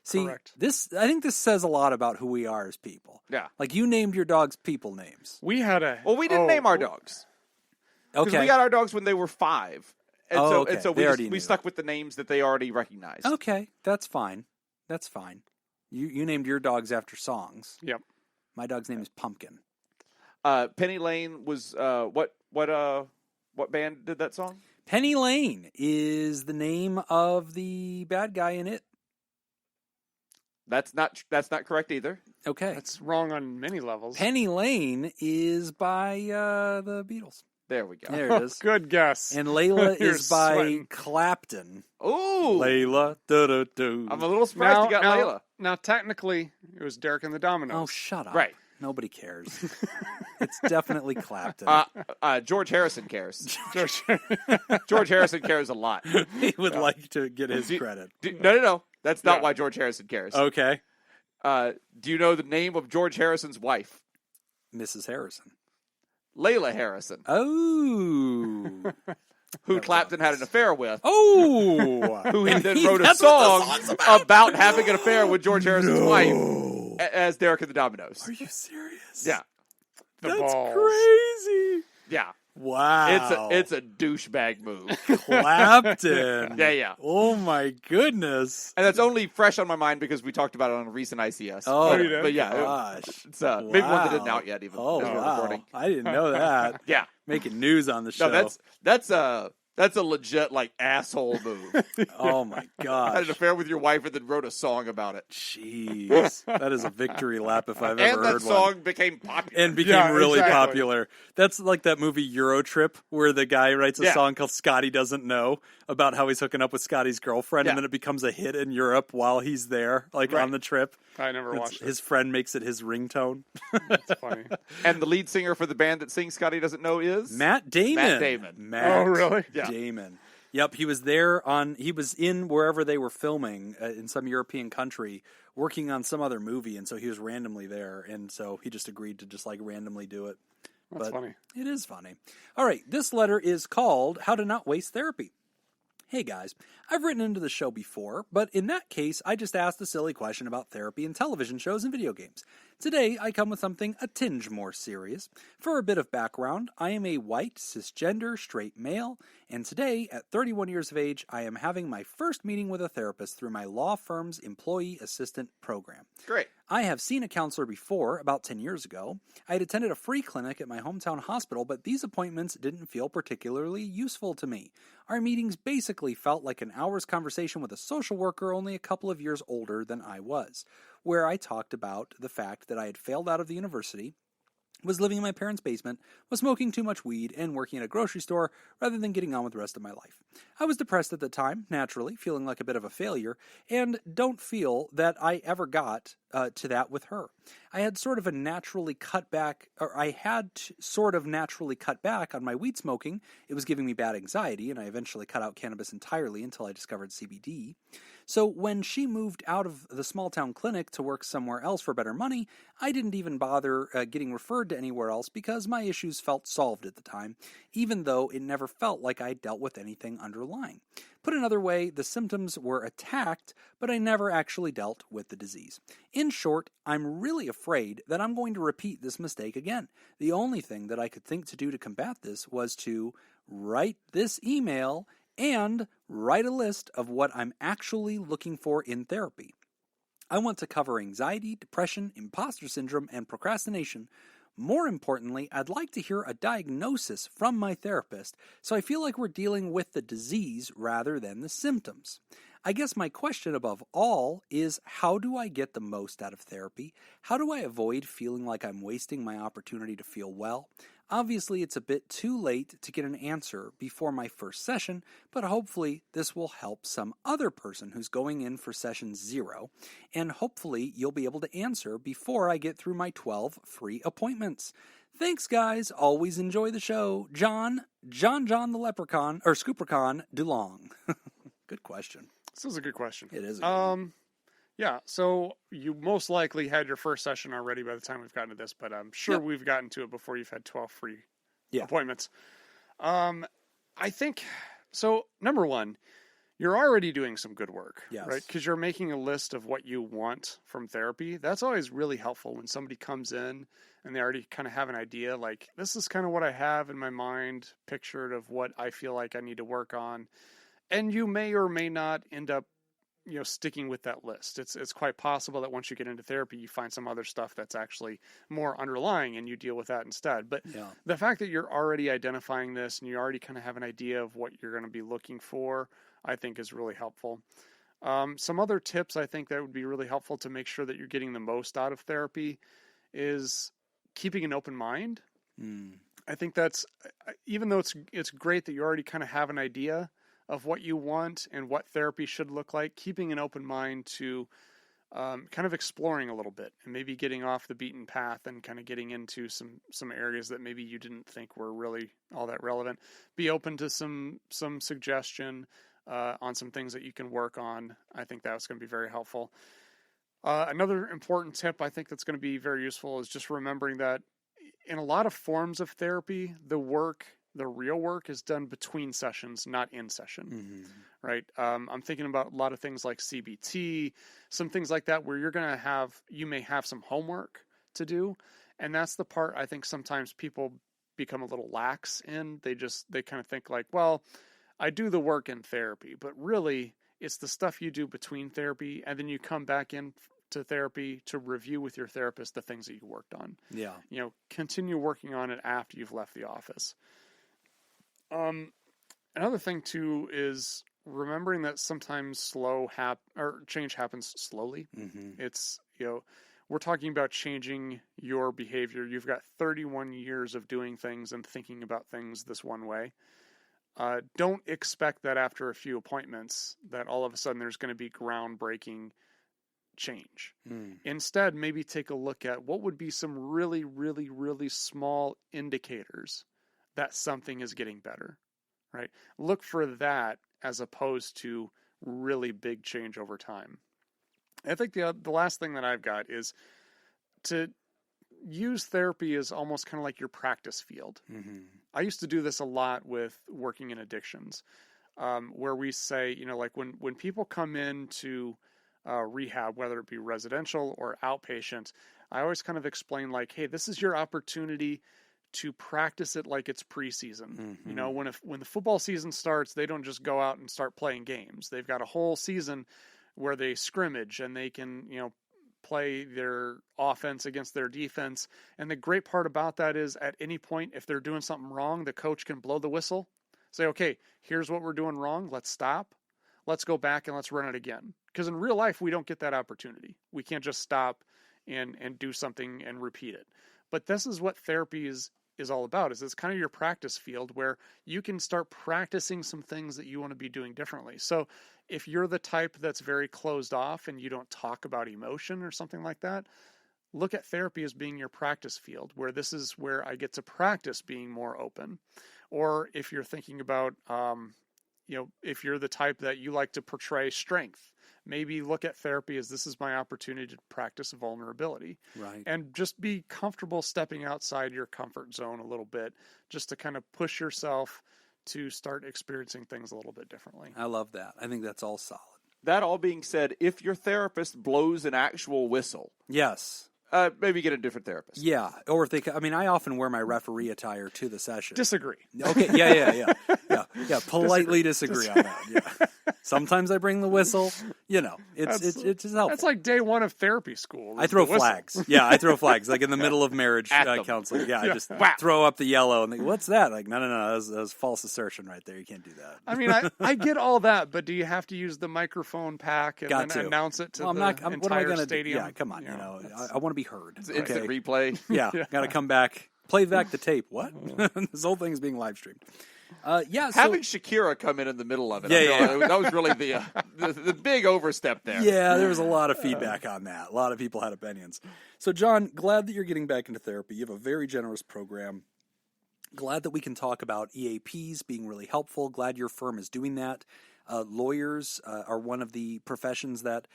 See, Correct. I think this says a lot about who we are as people. Yeah. Like you named your dogs people names. We had a. Well, we didn't name our dogs because Okay. we got our dogs when they were 5, and Oh, so okay. and so They already we knew stuck with the names that they already recognized. Okay, that's fine. That's fine. You named your dogs after songs. Yep. My dog's name is Pumpkin. Penny Lane was what band did that song? Penny Lane is the name of the bad guy in it. That's not correct either. Okay. That's wrong on many levels. Penny Lane is by the Beatles. There we go. There it is. Good guess. And Layla You're is by sweating. Ooh, Clapton. I'm Layla. Da-da-do. a little surprised you got Layla. Now, technically, it was Derek and the Dominoes. Oh, shut up. Right. Nobody cares. It's definitely Clapton. George Harrison cares. George. George Harrison cares a lot. He would like to get his credit. No. That's not Yeah. why George Harrison cares. Okay. Do you know the name of George Harrison's wife? Mrs. Harrison. Layla Harrison, Oh. who Clapton had an affair with, Oh. who he then He- wrote a that's what the song song's about? about having an affair with George Harrison's wife No. as Derek and the Dominoes. Are you serious? Yeah, The That's balls. crazy. yeah. Wow. It's a douchebag move. Clapton. Yeah. Oh my goodness. And that's only fresh on my mind because we talked about it on a recent ICS. Oh, but, you did? but yeah, gosh. it's maybe one that isn't Wow. out yet even. Oh, as we're wow. recording. I didn't know that. Yeah, Making news on the show. no, that's a legit like asshole move. Oh my Had an gosh. affair with your wife and then wrote a song about it. Jeez. That is a victory lap if I've ever And that heard song one. became popular. And became Yeah, really exactly. popular. That's like that movie Eurotrip where the guy writes a Yeah. song called Scotty Doesn't Know about how he's hooking up with Scotty's girlfriend Yeah. and then it becomes a hit in Europe while he's there, like Right. on the trip. I never watched it. His friend makes it his ringtone. It's funny. And the lead singer for the band that sings Scotty Doesn't Know is Matt Damon. Matt Damon. Matt Oh, really? Yeah. Damon. Yep, he was there he was in wherever they were filming in some European country working on some other movie, and so he was randomly there, and so he just agreed to just like randomly do it. That's But funny. It is funny. All right, this letter is called How to Not Waste Therapy. Hey guys, I've written into the show before, but in that case, I just asked a silly question about therapy in television shows and video games. Today, I come with something a tinge more serious. For a bit of background, I am a white, cisgender, straight male, and today, at 31 years of age, I am having my first meeting with a therapist through my law firm's employee assistant program. great. I have seen a counselor before, about 10 years ago. I had attended a free clinic at my hometown hospital, but these appointments didn't feel particularly useful to me. Our meetings basically felt like an hour's conversation with a social worker only a couple of years older than I was. where I talked about the fact that I had failed out of the university, was living in my parents' basement, was smoking too much weed, and working at a grocery store rather than getting on with the rest of my life. I was depressed at the time, naturally, feeling like a bit of a failure, and don't feel that I ever got to that with her. I had sort of naturally cut back on my weed smoking. It was giving me bad anxiety, and I eventually cut out cannabis entirely until I discovered CBD. So when she moved out of the small town clinic to work somewhere else for better money, I didn't even bother getting referred to anywhere else because my issues felt solved at the time, even though it never felt like I dealt with anything underlying. Put another way, the symptoms were attacked, but I never actually dealt with the disease. In short, I'm really afraid that I'm going to repeat this mistake again. The only thing that I could think to do to combat this was to write this email and write a list of what I'm actually looking for in therapy. I want to cover anxiety, depression, imposter syndrome, and procrastination. More importantly, I'd like to hear a diagnosis from my therapist, so I feel like we're dealing with the disease rather than the symptoms. I guess my question above all is, how do I get the most out of therapy? How do I avoid feeling like I'm wasting my opportunity to feel well? Obviously, it's a bit too late to get an answer before my first session, but hopefully this will help some other person who's going in for session 0, and hopefully you'll be able to answer before I get through my 12 free appointments. Thanks, guys. Always enjoy the show. John the Leprechaun, or Scoopercon DeLong. Good question. This is a good question. It is a good one. Yeah, so you most likely had your first session already by the time we've gotten to this, but I'm sure we've gotten to it before you've had 12 free appointments. I think, so number one, you're already doing some good work, right? Because you're making a list of what you want from therapy. That's always really helpful when somebody comes in and they already kind of have an idea, like, this is kind of what I have in my mind pictured of what I feel like I need to work on. And you may or may not end up sticking with that list. It's quite possible that once you get into therapy, you find some other stuff that's actually more underlying and you deal with that instead. But the fact that you're already identifying this and you already kind of have an idea of what you're going to be looking for, I think is really helpful. Some other tips I think that would be really helpful to make sure that you're getting the most out of therapy is keeping an open mind. I think that's, even though it's great that you already kind of have an idea of what you want and what therapy should look like, keeping an open mind to kind of exploring a little bit and maybe getting off the beaten path and kind of getting into some areas that maybe you didn't think were really all that relevant. Be open to some suggestion on some things that you can work on. I think that's going to be very helpful. Another important tip I think that's going to be very useful is just remembering that in a lot of forms of therapy, the real work is done between sessions, not in session, right? I'm thinking about a lot of things like CBT, some things like that where you may have some homework to do. And that's the part I think sometimes people become a little lax in. They kind of think like, well, I do the work in therapy, but really it's the stuff you do between therapy. And then you come back in to therapy to review with your therapist the things that you worked on. Yeah. Continue working on it after you've left the office. Another thing too is remembering that sometimes change happens slowly. It's, we're talking about changing your behavior. You've got 31 years of doing things and thinking about things this one way. Don't expect that after a few appointments that all of a sudden there's going to be groundbreaking change. Instead, maybe take a look at what would be some really, really, really small indicators that something is getting better, right? Look for that as opposed to really big change over time. I think the last thing that I've got is to use therapy as almost kind of like your practice field. I used to do this a lot with working in addictions, where we say, like when people come into rehab, whether it be residential or outpatient, I always kind of explain like, hey, this is your opportunity to practice it like it's preseason. When the football season starts, they don't just go out and start playing games. They've got a whole season where they scrimmage and they can, play their offense against their defense. And the great part about that is at any point, if they're doing something wrong, the coach can blow the whistle, say, okay, here's what we're doing wrong. Let's stop. Let's go back and let's run it again. Because in real life, we don't get that opportunity. We can't just stop and do something and repeat it. But this is what therapy is all about. Is it's kind of your practice field where you can start practicing some things that you want to be doing differently. So if you're the type that's very closed off and you don't talk about emotion or something like that, look at therapy as being your practice field, where this is where I get to practice being more open. Or if you're thinking about, if you're the type that you like to portray strength, maybe look at therapy as this is my opportunity to practice vulnerability. Right. And just be comfortable stepping outside your comfort zone a little bit, just to kind of push yourself to start experiencing things a little bit differently. I love that. I think that's all solid. That all being said, if your therapist blows an actual whistle, Yes. maybe get a different therapist. Yeah. Or if they, I often wear my referee attire to the session. Disagree. Okay. Yeah. Politely disagree on that. Yeah. Sometimes I bring the whistle. It's just helpful. That's like day one of therapy school. I throw flags. Yeah, I throw flags. Like in the middle of marriage counseling. Yeah, I just throw up the yellow and think, what's that? Like, no. That was false assertion right there. You can't do that. I mean, I get all that, but do you have to use the microphone pack and then announce it to the entire stadium? Yeah, come on. I want to be heard. It's instant replay. Yeah, got to come back. Play back the tape. What? This whole thing is being live streamed. Having Shakira come in the middle of it. That was really the big overstep there. Yeah, there was a lot of feedback on that. A lot of people had opinions. So, John, glad that you're getting back into therapy. You have a very generous program. Glad that we can talk about EAPs being really helpful. Glad your firm is doing that. Lawyers are one of the professions that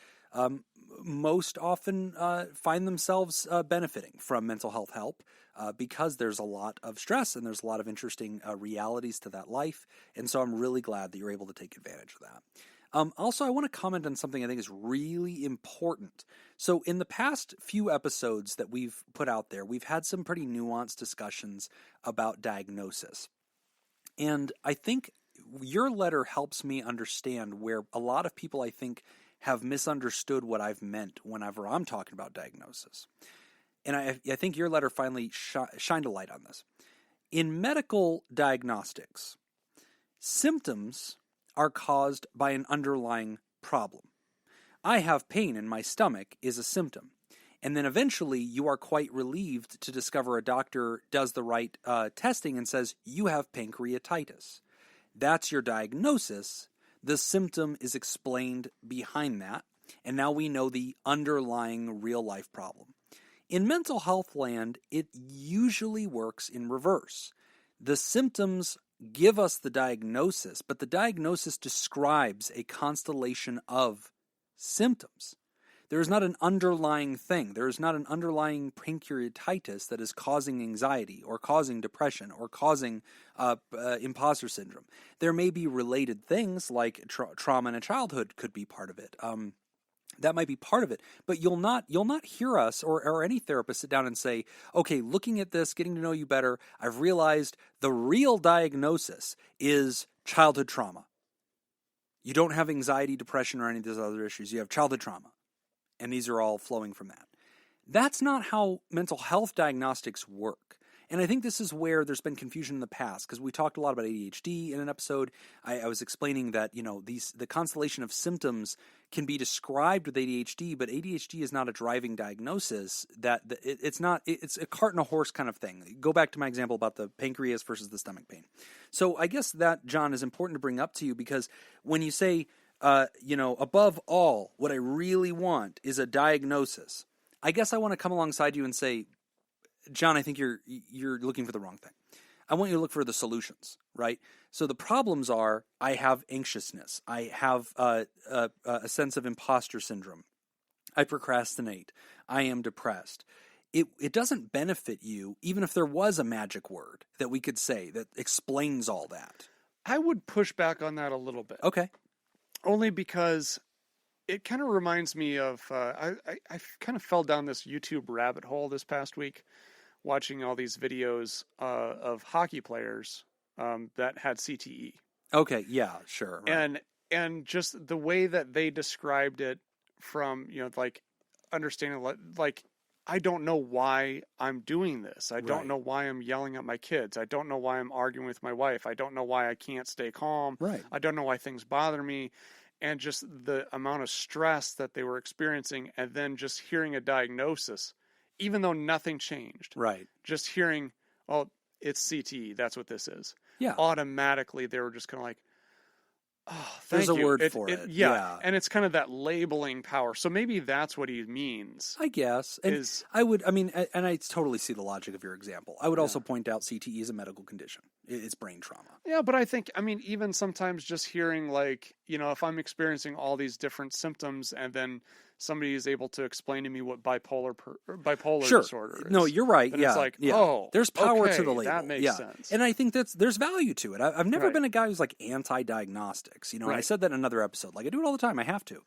most often find themselves benefiting from mental health help because there's a lot of stress and there's a lot of interesting realities to that life. And so I'm really glad that you're able to take advantage of that. Also, I want to comment on something I think is really important. So in the past few episodes that we've put out there, we've had some pretty nuanced discussions about diagnosis. And I think your letter helps me understand where a lot of people, I think, have misunderstood what I've meant whenever I'm talking about diagnosis. And I think your letter finally shined a light on this. In medical diagnostics, symptoms are caused by an underlying problem. I have pain in my stomach is a symptom. And then eventually you are quite relieved to discover a doctor does the right testing and says, you have pancreatitis. That's your diagnosis. The symptom is explained behind that, and now we know the underlying real-life problem. In mental health land, it usually works in reverse. The symptoms give us the diagnosis, but the diagnosis describes a constellation of symptoms. There is not an underlying thing. There is not an underlying pancreatitis that is causing anxiety or causing depression or causing imposter syndrome. There may be related things like trauma in a childhood could be part of it. That might be part of it, but you'll not hear us or any therapist sit down and say, okay, looking at this, getting to know you better, I've realized the real diagnosis is childhood trauma. You don't have anxiety, depression, or any of those other issues. You have childhood trauma. And these are all flowing from that. That's not how mental health diagnostics work. And I think this is where there's been confusion in the past, because we talked a lot about ADHD in an episode. I was explaining that, the constellation of symptoms can be described with ADHD, but ADHD is not a driving diagnosis. It's a cart and a horse kind of thing. Go back to my example about the pancreas versus the stomach pain. So I guess that, John, is important to bring up to you, because when you say, above all, what I really want is a diagnosis, I guess I want to come alongside you and say, John, I think you're looking for the wrong thing. I want you to look for the solutions, right? So the problems are, I have anxiousness. I have a sense of imposter syndrome. I procrastinate. I am depressed. It doesn't benefit you, even if there was a magic word that we could say that explains all that. I would push back on that a little bit. Okay. Only because it kind of reminds me of, I kind of fell down this YouTube rabbit hole this past week, watching all these videos of hockey players that had CTE. Okay, yeah, sure. Right. And just the way that they described it from, understanding, I don't know why I'm doing this. I don't know why I'm yelling at my kids. I don't know why I'm arguing with my wife. I don't know why I can't stay calm. Right. I don't know why things bother me. and just the amount of stress that they were experiencing, and then just hearing a diagnosis, even though nothing changed. Right. Just hearing, oh, it's CTE, that's what this is. Yeah. Automatically, they were just kind of like, oh, There's thank a you. word for it. Yeah. Yeah. And it's kind of that labeling power. So maybe that's what he means. I guess. And Is- and I totally see the logic of your example. I would also point out CTE is a medical condition. It's brain trauma. Yeah, but I think, even sometimes just hearing, like, if I'm experiencing all these different symptoms and then somebody is able to explain to me what bipolar Sure. disorder is. No, you're right. then Yeah. it's like, yeah. oh, there's power okay, to the label. that makes yeah. sense. And I think there's value to it. I've never Right. been a guy who's like anti-diagnostics, and I Right. said that in another episode. Like I do it all the time. I have to.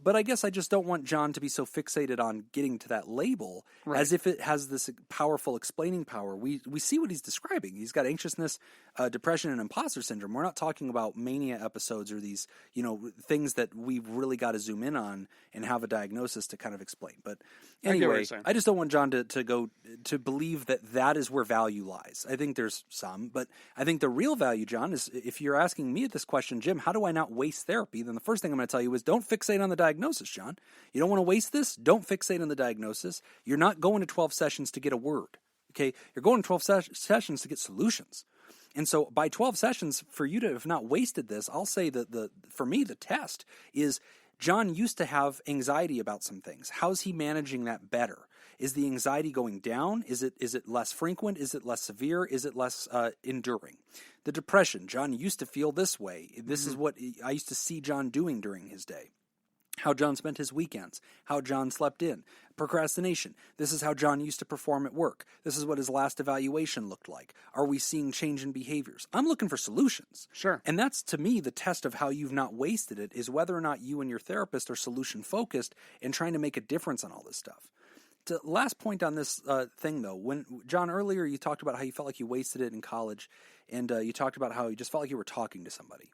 But I guess I just don't want John to be so fixated on getting to that label as if it has this powerful explaining power. We see what he's describing. He's got anxiousness, depression, and imposter syndrome. We're not talking about mania episodes or these, things that we've really got to zoom in on and have a diagnosis to kind of explain. But I get what anyway, you're saying. I just don't want John to go to believe that is where value lies. I think there's some, but I think the real value, John, is if you're asking me this question, Jim, how do I not waste therapy? Then the first thing I'm going to tell you is don't fixate on the diagnosis, John. You don't want to waste this? Don't fixate on the diagnosis. You're not going to 12 sessions to get a word. Okay? You're going to 12 sessions to get solutions. And so by 12 sessions, for you to have not wasted this, I'll say that for me, the test is John used to have anxiety about some things. How's he managing that better? Is the anxiety going down? Is it less frequent? Is it less severe? Is it less enduring? The depression, John used to feel this way. This is what I used to see John doing during his day. How John spent his weekends, how John slept in. Procrastination, this is how John used to perform at work. This is what his last evaluation looked like. Are we seeing change in behaviors? I'm looking for solutions. Sure. And that's, to me, the test of how you've not wasted it is whether or not you and your therapist are solution-focused and trying to make a difference on all this stuff. The last point on this thing, though, when John, earlier you talked about how you felt like you wasted it in college, and you talked about how you just felt like you were talking to somebody.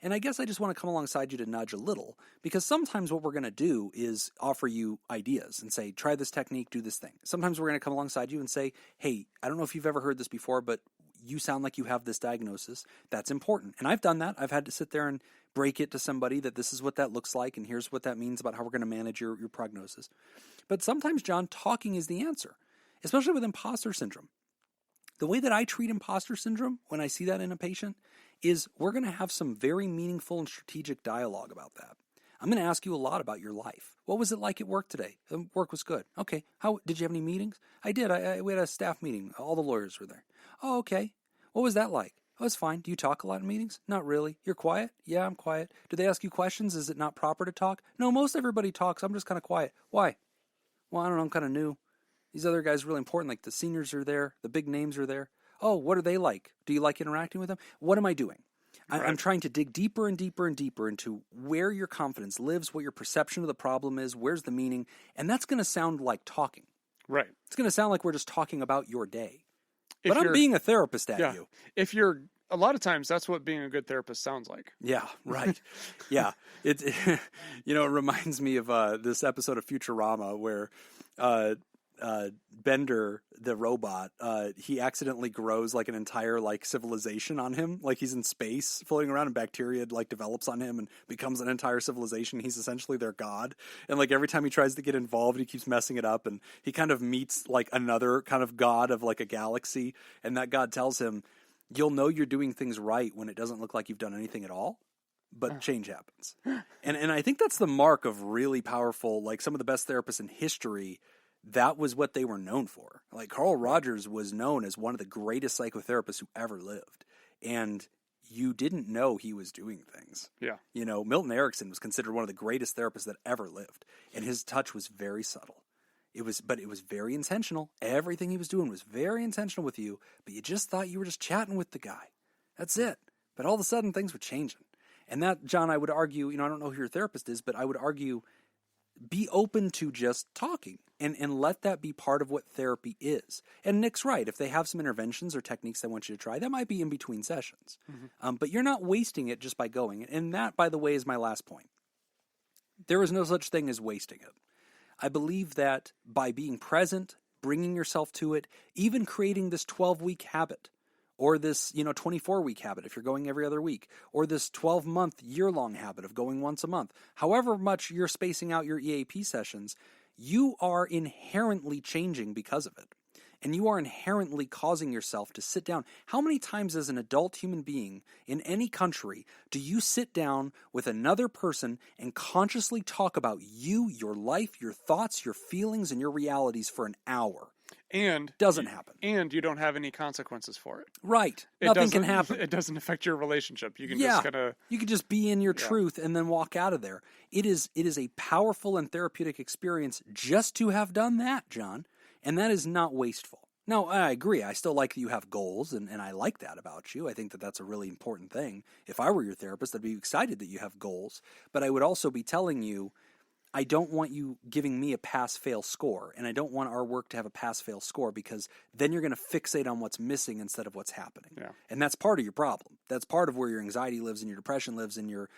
And I guess I just want to come alongside you to nudge a little, because sometimes what we're going to do is offer you ideas and say, try this technique, do this thing. Sometimes we're going to come alongside you and say, hey, I don't know if you've ever heard this before, but you sound like you have this diagnosis. That's important. And I've done that. I've had to sit there and break it to somebody that this is what that looks like, and here's what that means about how we're going to manage your prognosis. But sometimes, John, talking is the answer, especially with imposter syndrome. The way that I treat imposter syndrome when I see that in a patient is we're going to have some very meaningful and strategic dialogue about that. I'm going to ask you a lot about your life. What was it like at work today? Work was good. Okay. How did you have any meetings? I did. We had a staff meeting. All the lawyers were there. Oh, okay. What was that like? Oh, it's fine. Do you talk a lot in meetings? Not really. You're quiet? Yeah, I'm quiet. Do they ask you questions? Is it not proper to talk? No, most everybody talks. I'm just kind of quiet. Why? Well, I don't know. I'm kind of new. These other guys are really important. Like the seniors are there. The big names are there. Oh, what are they like? Do you like interacting with them? What am I doing? Right. I'm trying to dig deeper and deeper and deeper into where your confidence lives, what your perception of the problem is, where's the meaning, and that's going to sound like talking. Right. It's going to sound like we're just talking about your day. If But I'm you're- being a therapist at yeah. you. If you're, a lot of times that's what being a good therapist sounds like. Yeah, right. Yeah. It reminds me of this episode of Futurama where Bender, the robot, he accidentally grows like an entire like civilization on him. Like he's in space floating around and bacteria like develops on him and becomes an entire civilization. He's essentially their god. And like every time he tries to get involved, he keeps messing it up. And he kind of meets like another kind of god of like a galaxy. And that god tells him, you'll know you're doing things right when it doesn't look like you've done anything at all. But change happens. And I think that's the mark of really powerful, like some of the best therapists in history. That was what they were known for. Like Carl Rogers was known as one of the greatest psychotherapists who ever lived. And you didn't know he was doing things. Yeah. Milton Erickson was considered one of the greatest therapists that ever lived. And his touch was very subtle. But it was very intentional. Everything he was doing was very intentional with you, but you just thought you were just chatting with the guy. That's it. But all of a sudden things were changing. And that, John, I would argue, I don't know who your therapist is, but I would argue be open to just talking and let that be part of what therapy is. And Nick's right. If they have some interventions or techniques they want you to try, that might be in between sessions. Mm-hmm. But you're not wasting it just by going. And that, by the way, is my last point. There is no such thing as wasting it. I believe that by being present, bringing yourself to it, even creating this 12-week habit, or this, 24-week habit if you're going every other week, or this 12-month, year-long habit of going once a month, however much you're spacing out your EAP sessions, you are inherently changing because of it. And you are inherently causing yourself to sit down. How many times as an adult human being in any country do you sit down with another person and consciously talk about you, your life, your thoughts, your feelings, and your realities for an hour? And Doesn't happen. And you don't have any consequences for it. Right. It Nothing can doesn't- happen. It doesn't affect your relationship. You can just kind of... You could just be in your truth and then walk out of there. It is a powerful and therapeutic experience just to have done that, John. And that is not wasteful. Now, I agree. I still like that you have goals, and I like that about you. I think that that's a really important thing. If I were your therapist, I'd be excited that you have goals. But I would also be telling you, I don't want you giving me a pass-fail score, and I don't want our work to have a pass-fail score, because then you're going to fixate on what's missing instead of what's happening. Yeah. And that's part of your problem. That's part of where your anxiety lives and your depression lives and your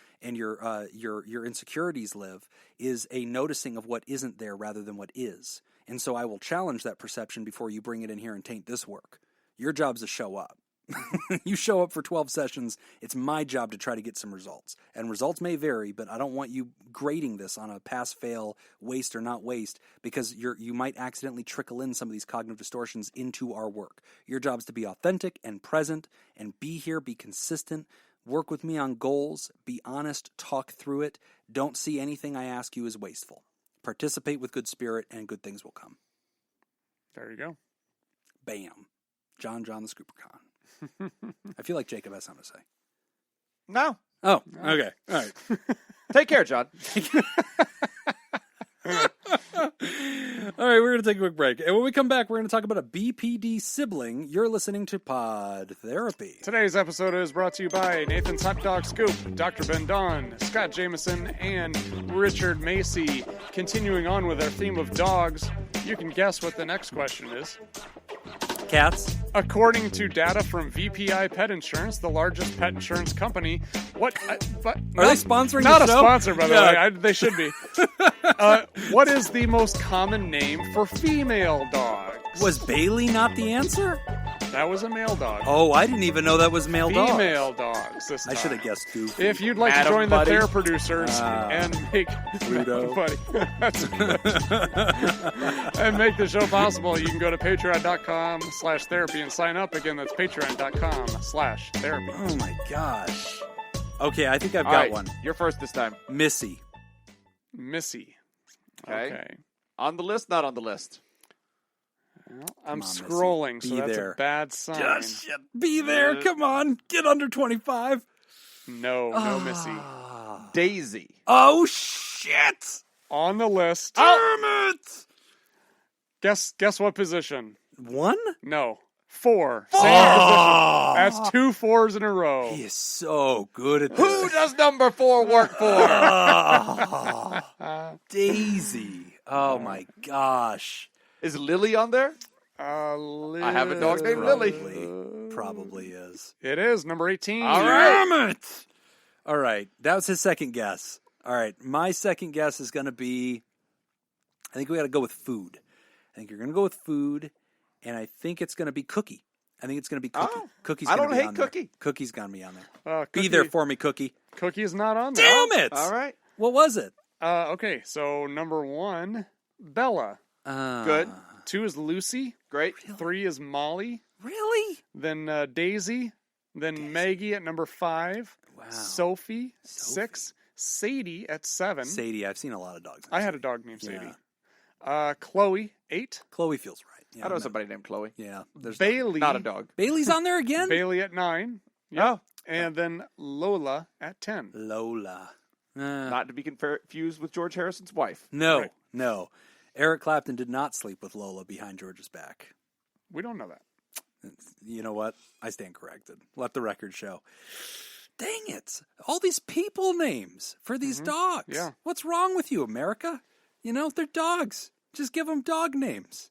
insecurities live, is a noticing of what isn't there rather than what is. And so I will challenge that perception before you bring it in here and taint this work. Your job's to show up. You show up for 12 sessions. It's my job to try to get some results. And results may vary, but I don't want you grading this on a pass-fail, waste or not waste, because you might accidentally trickle in some of these cognitive distortions into our work. Your job's to be authentic and present and be here, be consistent, work with me on goals, be honest, talk through it. Don't see anything I ask you as wasteful. Participate with good spirit, and good things will come. There you go. Bam. John the Scooper Con. I feel like Jacob has something to say. No. Oh, okay. All right. Take care, John. All right, we're going to take a quick break. And when we come back, we're going to talk about a BPD sibling. You're listening to Pod Therapy. Today's episode is brought to you by Nathan's Hot Dog Scoop, Dr. Ben Don, Scott Jameson, and Richard Macy. Continuing on with our theme of dogs, you can guess what the next question is. Cats. According to data from VPI Pet Insurance, the largest pet insurance company, Are they sponsoring not the a show? sponsor, by the Yeah. way. They should be. What is the most common name for female dogs? Was Bailey not the answer? That was a male dog. Oh, I didn't even know that was male dogs. Female dogs this time. I should have guessed Goofy. If you'd like Adam, to join buddy. the Theraproducers and make Pluto. buddy, that's good. And make the show possible, you can go to patreon.com/therapy and sign up. Again, that's patreon.com/therapy. Oh my gosh. Okay, I think I've All got right, one. you're first this time. Missy. Missy. Okay. On the list, not on the list. Well, I'm Come on, Missy. scrolling, so Be that's there. a bad sign. Just be there. Come on. Get under 25. No Missy. Daisy. Oh, shit. On the list. Damn it. Guess what position? 1? No. 4. Same position. That's 2 4s in a row. He is so good at this. Who does number 4 work for? Daisy. Oh, my gosh. Is Lily on there? I have a dog named Lily. Probably is. It is number 18. All right. Damn it. All right. That was his second guess. All right. My second guess is going to be, I think we got to go with food. I think you're going to go with food, and I think it's going to be Cookie. I think it's going to be Cookie. Oh, Cookie's I gonna don't be hate on there. Cookie. Cookie's going to be on there. Cookie, Be there for me, Cookie. Cookie's not on there. Damn it. All right. What was it? Okay, so number 1, Bella. Good. 2 is Lucy. Great. 3 is Molly. Really? Then Daisy. Then Maggie at number 5. Wow. Sophie. 6. Sadie at 7. Sadie. I've seen a lot of dogs. I had a dog named Sadie. Yeah. Chloe, 8. Chloe feels right. Yeah, I know no. somebody named Chloe. Yeah. There's Bailey. Not a dog. Bailey's on there again? Bailey at 9. Oh. And then Lola at 10. Lola. Not to be confused with George Harrison's wife. No, Right. no. Eric Clapton did not sleep with Lola behind George's back. We don't know that. You know what? I stand corrected. Let the record show. Dang it. All these people names for these dogs. Yeah. What's wrong with you, America? You know, they're dogs. Just give them dog names.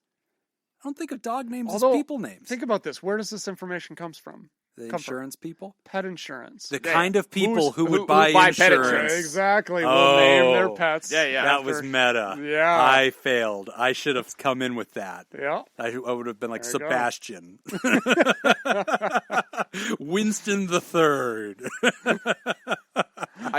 I don't think of dog names Although, as people names. Think about this. Where does this information comes from? The Comfort. insurance people? Pet insurance. The kind of people who would who buy buy pet insurance. insurance. Exactly. We'll name their Oh. pets. Yeah. That was meta. Yeah. I failed. I should have come in with that. Yeah. I would have been like There you go. Sebastian. Winston the Third.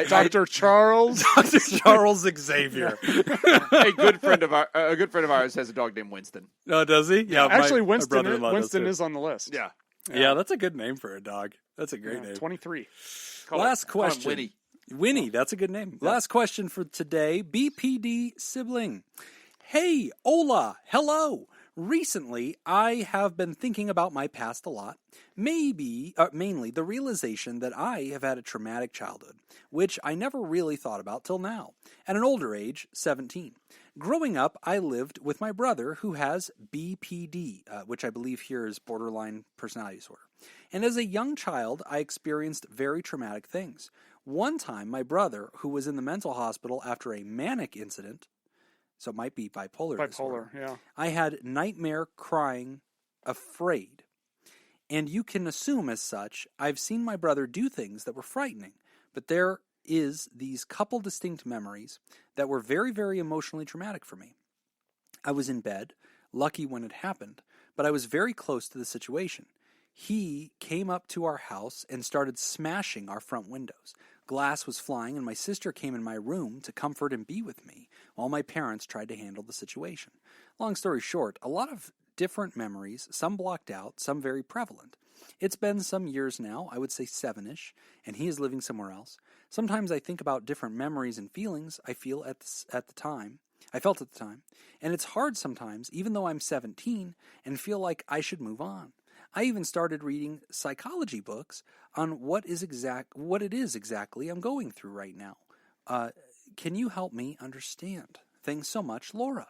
Dr. Charles. Dr. Charles Xavier. A good friend of ours has a dog named Winston. Oh, does he? Yeah. Actually, my Winston, brother-in-law does too. is on the list. Yeah. Yeah, that's a good name for a dog. That's a great name. 23. Last Call him question. Winnie. Winnie, that's a good name. Last question for today. BPD Sibling. Hey, hola, hello. Recently, I have been thinking about my past a lot. Mainly the realization that I have had a traumatic childhood, which I never really thought about till now, at an older age, 17. Growing up, I lived with my brother who has BPD, which I believe here is borderline personality disorder. And as a young child, I experienced very traumatic things. One time, my brother, who was in the mental hospital after a manic incident, so it might be bipolar disorder, Yeah. I had nightmare crying, afraid. And you can assume as such, I've seen my brother do things that were frightening, but there is these couple distinct memories that were very, very emotionally traumatic for me. I was in bed, lucky when it happened, but I was very close to the situation. He came up to our house and started smashing our front windows. Glass was flying, and my sister came in my room to comfort and be with me, while my parents tried to handle the situation. Long story short, a lot of different memories, some blocked out, some very prevalent. It's been some years now, I would say 7-ish, and he is living somewhere else. Sometimes I think about different memories and feelings I felt at the time, and it's hard sometimes, even though I'm 17, and feel like I should move on. I even started reading psychology books on what it is exactly I'm going through right now. Can you help me understand? Thanks so much, Laura.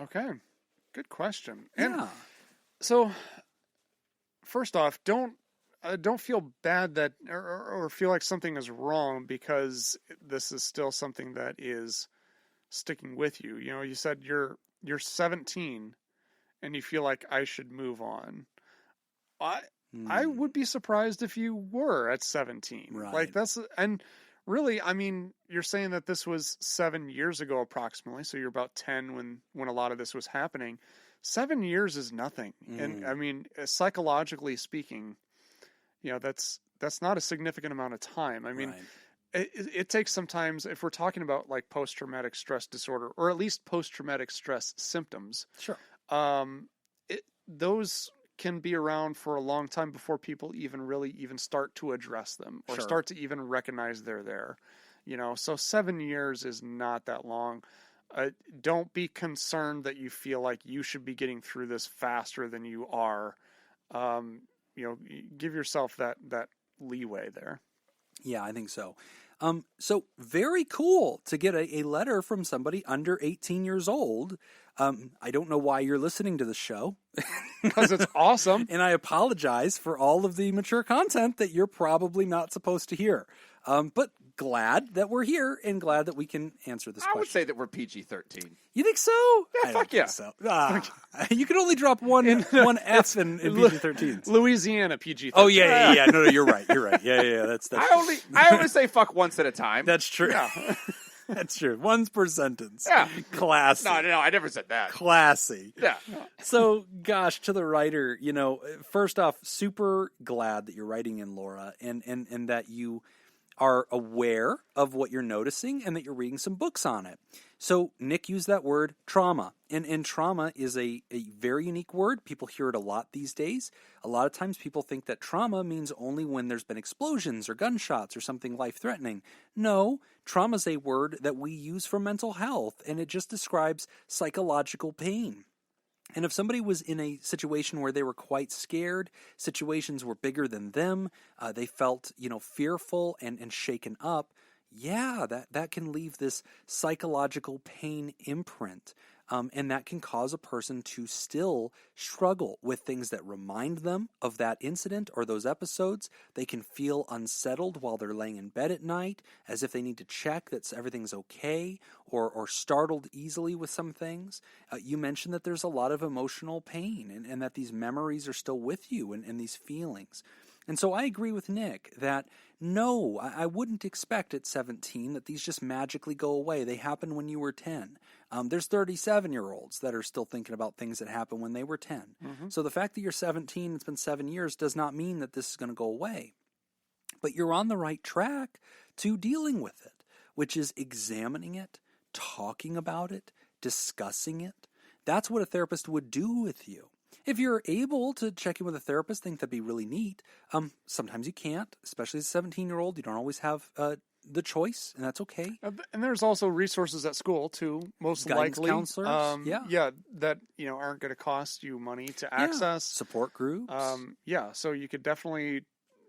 Okay. Good question. Yeah. And so, first off, don't feel bad that or feel like something is wrong because this is still something that is sticking with you. You know, you said you're 17 and you feel like I should move on. I would be surprised if you were at 17. Right. Like and really, I mean, you're saying that this was 7 years ago approximately, so you're about 10 when a lot of this was happening. 7 years is nothing. And I mean, psychologically speaking, you know, that's not a significant amount of time. I mean, it takes sometimes, if we're talking about like post-traumatic stress disorder, or at least post-traumatic stress symptoms, Sure. Those can be around for a long time before people even start to address them or start to even recognize they're there. You know, so 7 years is not that long. Don't be concerned that you feel like you should be getting through this faster than you are. You know, give yourself that leeway there. Yeah, I think so. So very cool to get a letter from somebody under 18 years old. I don't know why you're listening to the show. Because it's awesome. And I apologize for all of the mature content that you're probably not supposed to hear. But glad that we're here and glad that we can answer this question. I would say that we're PG-13. You think so? Yeah, fuck yeah. So. You can only drop one F in PG-13s. Louisiana PG-13. Oh, yeah. No, you're right. Yeah. That's I only say fuck once at a time. That's true. Yeah. That's true. Once per sentence. Yeah. Classy. No, I never said that. Classy. Yeah. So, gosh, to the writer, you know, first off, super glad that you're writing in, Laura, and that you are aware of what you're noticing and that you're reading some books on it. So Nick used that word trauma, and trauma is a very unique word. People hear it a lot these days. A lot of times people think that trauma means only when there's been explosions or gunshots or something life-threatening. No, trauma is a word that we use for mental health, and it just describes psychological pain. And if somebody was in a situation where they were quite scared, situations were bigger than them, they felt, fearful and shaken up, yeah, that can leave this psychological pain imprint. And that can cause a person to still struggle with things that remind them of that incident or those episodes. They can feel unsettled while they're laying in bed at night, as if they need to check that everything's okay, or startled easily with some things. You mentioned that there's a lot of emotional pain and that these memories are still with you and these feelings. And so I agree with Nick that no, I wouldn't expect at 17 that these just magically go away. They happen when you were 10. There's 37-year-olds that are still thinking about things that happened when they were 10. So the fact that you're 17, it's been 7 years, does not mean that this is going to go away. But you're on the right track to dealing with it, which is examining it, talking about it, discussing it. That's what a therapist would do with you. If you're able to check in with a therapist, I think that'd be really neat. Sometimes you can't, especially as a 17-year-old. You don't always have the choice, and that's okay. And there's also resources at school too, most Guidance likely. counselors, that aren't going to cost you money to access. Support groups. So you could definitely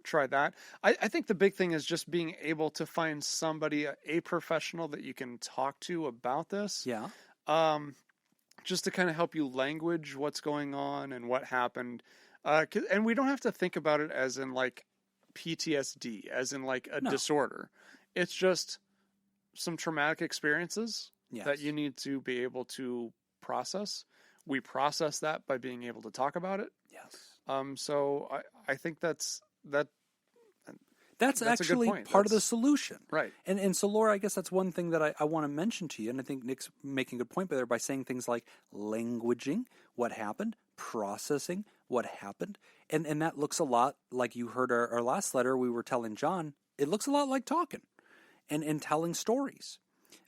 try that. I think the big thing is just being able to find somebody, a professional that you can talk to about this. Yeah. Just to kind of help you language what's going on and what happened. And we don't have to think about it as in like PTSD, as in like a disorder. It's just some traumatic experiences that you need to be able to process. We process that by being able to talk about it. Yes. So I think that's actually part of the solution. Right. And so, Laura, I guess that's one thing that I want to mention to you, and I think Nick's making a good point there by saying things like languaging what happened, processing what happened, and that looks a lot like you heard our last letter we were telling John. It looks a lot like talking and telling stories.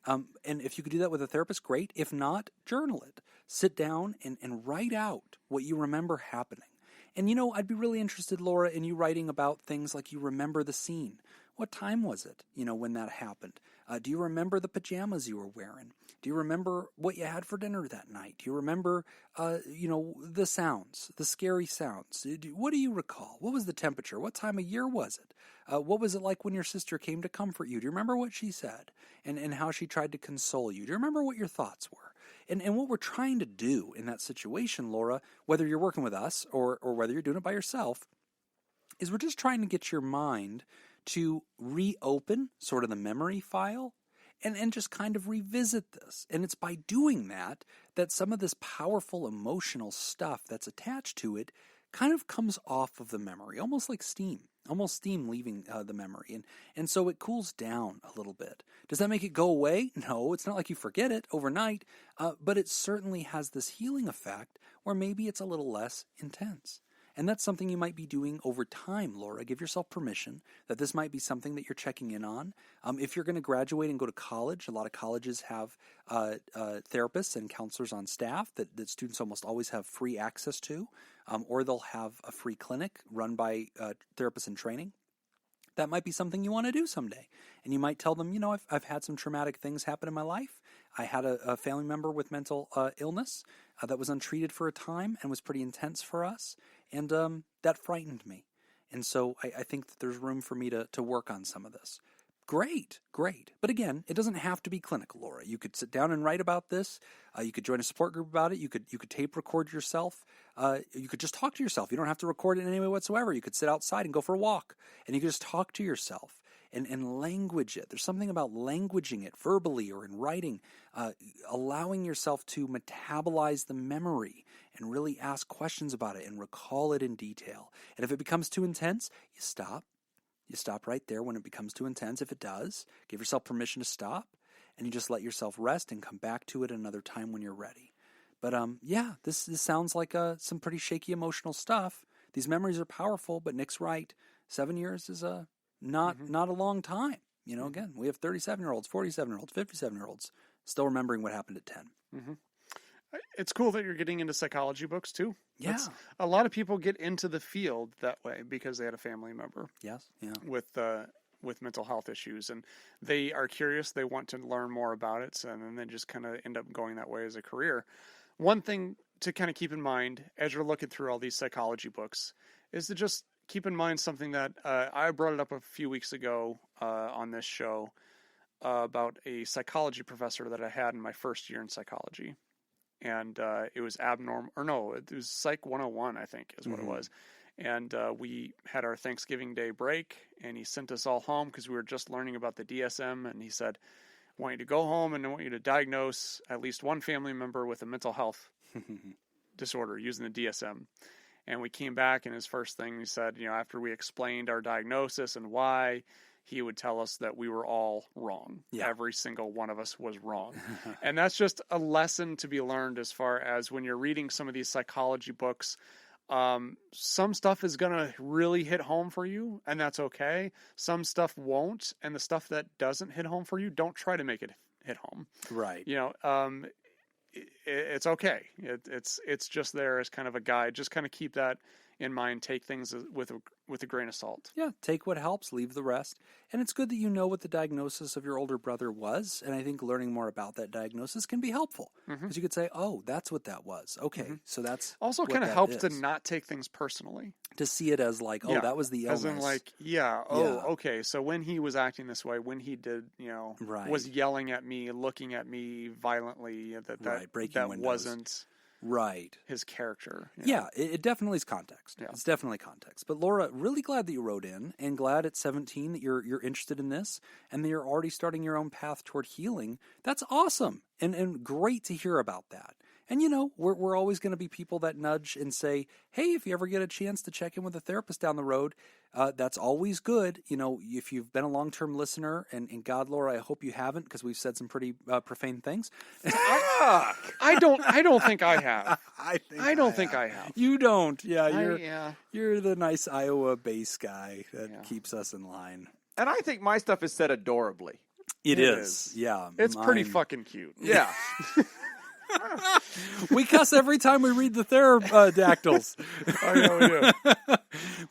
And if you could do that with a therapist, great. If not, journal it. Sit down and write out what you remember happening. And, I'd be really interested, Laura, in you writing about things like you remember the scene. What time was it, when that happened? Do you remember the pajamas you were wearing? Do you remember what you had for dinner that night? Do you remember, the sounds, the scary sounds? What do you recall? What was the temperature? What time of year was it? What was it like when your sister came to comfort you? Do you remember what she said and how she tried to console you? Do you remember what your thoughts were? And what we're trying to do in that situation, Laura, whether you're working with us or whether you're doing it by yourself, is we're just trying to get your mind to reopen sort of the memory file and just kind of revisit this. And it's by doing that some of this powerful emotional stuff that's attached to it kind of comes off of the memory, almost like steam leaving the memory. And so it cools down a little bit. Does that make it go away? No, it's not like you forget it overnight, but it certainly has this healing effect where maybe it's a little less intense. And that's something you might be doing over time, Laura. Give yourself permission that this might be something that you're checking in on. If you're going to graduate and go to college, a lot of colleges have therapists and counselors on staff that students almost always have free access to, or they'll have a free clinic run by therapists in training. That might be something you want to do someday. And you might tell them, I've had some traumatic things happen in my life. I had a family member with mental illness that was untreated for a time and was pretty intense for us. And that frightened me. And so I think that there's room for me to work on some of this. Great. But again, it doesn't have to be clinical, Laura. You could sit down and write about this. You could join a support group about it. You could tape record yourself. You could just talk to yourself. You don't have to record it in any way whatsoever. You could sit outside and go for a walk. And you could just talk to yourself and language it. There's something about languaging it verbally or in writing, allowing yourself to metabolize the memory and really ask questions about it and recall it in detail. And if it becomes too intense, you stop. You stop right there when it becomes too intense. If it does, give yourself permission to stop, and you just let yourself rest and come back to it another time when you're ready. But this sounds like some pretty shaky emotional stuff. These memories are powerful, but Nick's right. 7 years is not a long time. Again, we have 37-year-olds, 47-year-olds, 57-year-olds still remembering what happened at 10. Mm-hmm. It's cool that you're getting into psychology books too. Yeah. A lot of people get into the field that way because they had a family member. Yes. Yeah. With mental health issues, and they are curious. They want to learn more about it, and then they just kind of end up going that way as a career. One thing to kind of keep in mind as you're looking through all these psychology books is to just keep in mind something that I brought it up a few weeks ago on this show about a psychology professor that I had in my first year in psychology. And it was it was Psych 101, I think, is what it was. And we had our Thanksgiving Day break, and he sent us all home because we were just learning about the DSM. And he said, I want you to go home, and I want you to diagnose at least one family member with a mental health disorder using the DSM. And we came back, and his first thing he said, after we explained our diagnosis and why, he would tell us that we were all wrong. Yeah. Every single one of us was wrong. And that's just a lesson to be learned as far as when you're reading some of these psychology books. Some stuff is going to really hit home for you, and that's okay. Some stuff won't, and the stuff that doesn't hit home for you, don't try to make it hit home. Right. It's okay. It's just there as kind of a guide. Just kind of keep that in mind. Take things with a grain of salt. Yeah, take what helps, leave the rest. And it's good that you know what the diagnosis of your older brother was. And I think learning more about that diagnosis can be helpful. Because you could say, oh, that's what that was. Okay, so that's also kind of helps to not take things personally. To see it as like, oh, that was the illness. As in okay, so when he was acting this way, when he did, was yelling at me, looking at me violently, breaking windows. Wasn't... Right. His character. Yeah, it definitely is context. Yeah. It's definitely context. But Laura, really glad that you wrote in, and glad at 17 that you're interested in this and that you're already starting your own path toward healing. That's awesome. And great to hear about that. And, we're always going to be people that nudge and say, hey, if you ever get a chance to check in with a therapist down the road, that's always good. If you've been a long-term listener, and God, Laura, I hope you haven't, because we've said some pretty profane things. I don't think I have. I don't think I have. You don't. Yeah, you're the nice Iowa base guy that keeps us in line. And I think my stuff is said adorably. It is. Yeah. It's pretty fucking cute. Yeah. We cuss every time we read the pterodactyls. I know we do.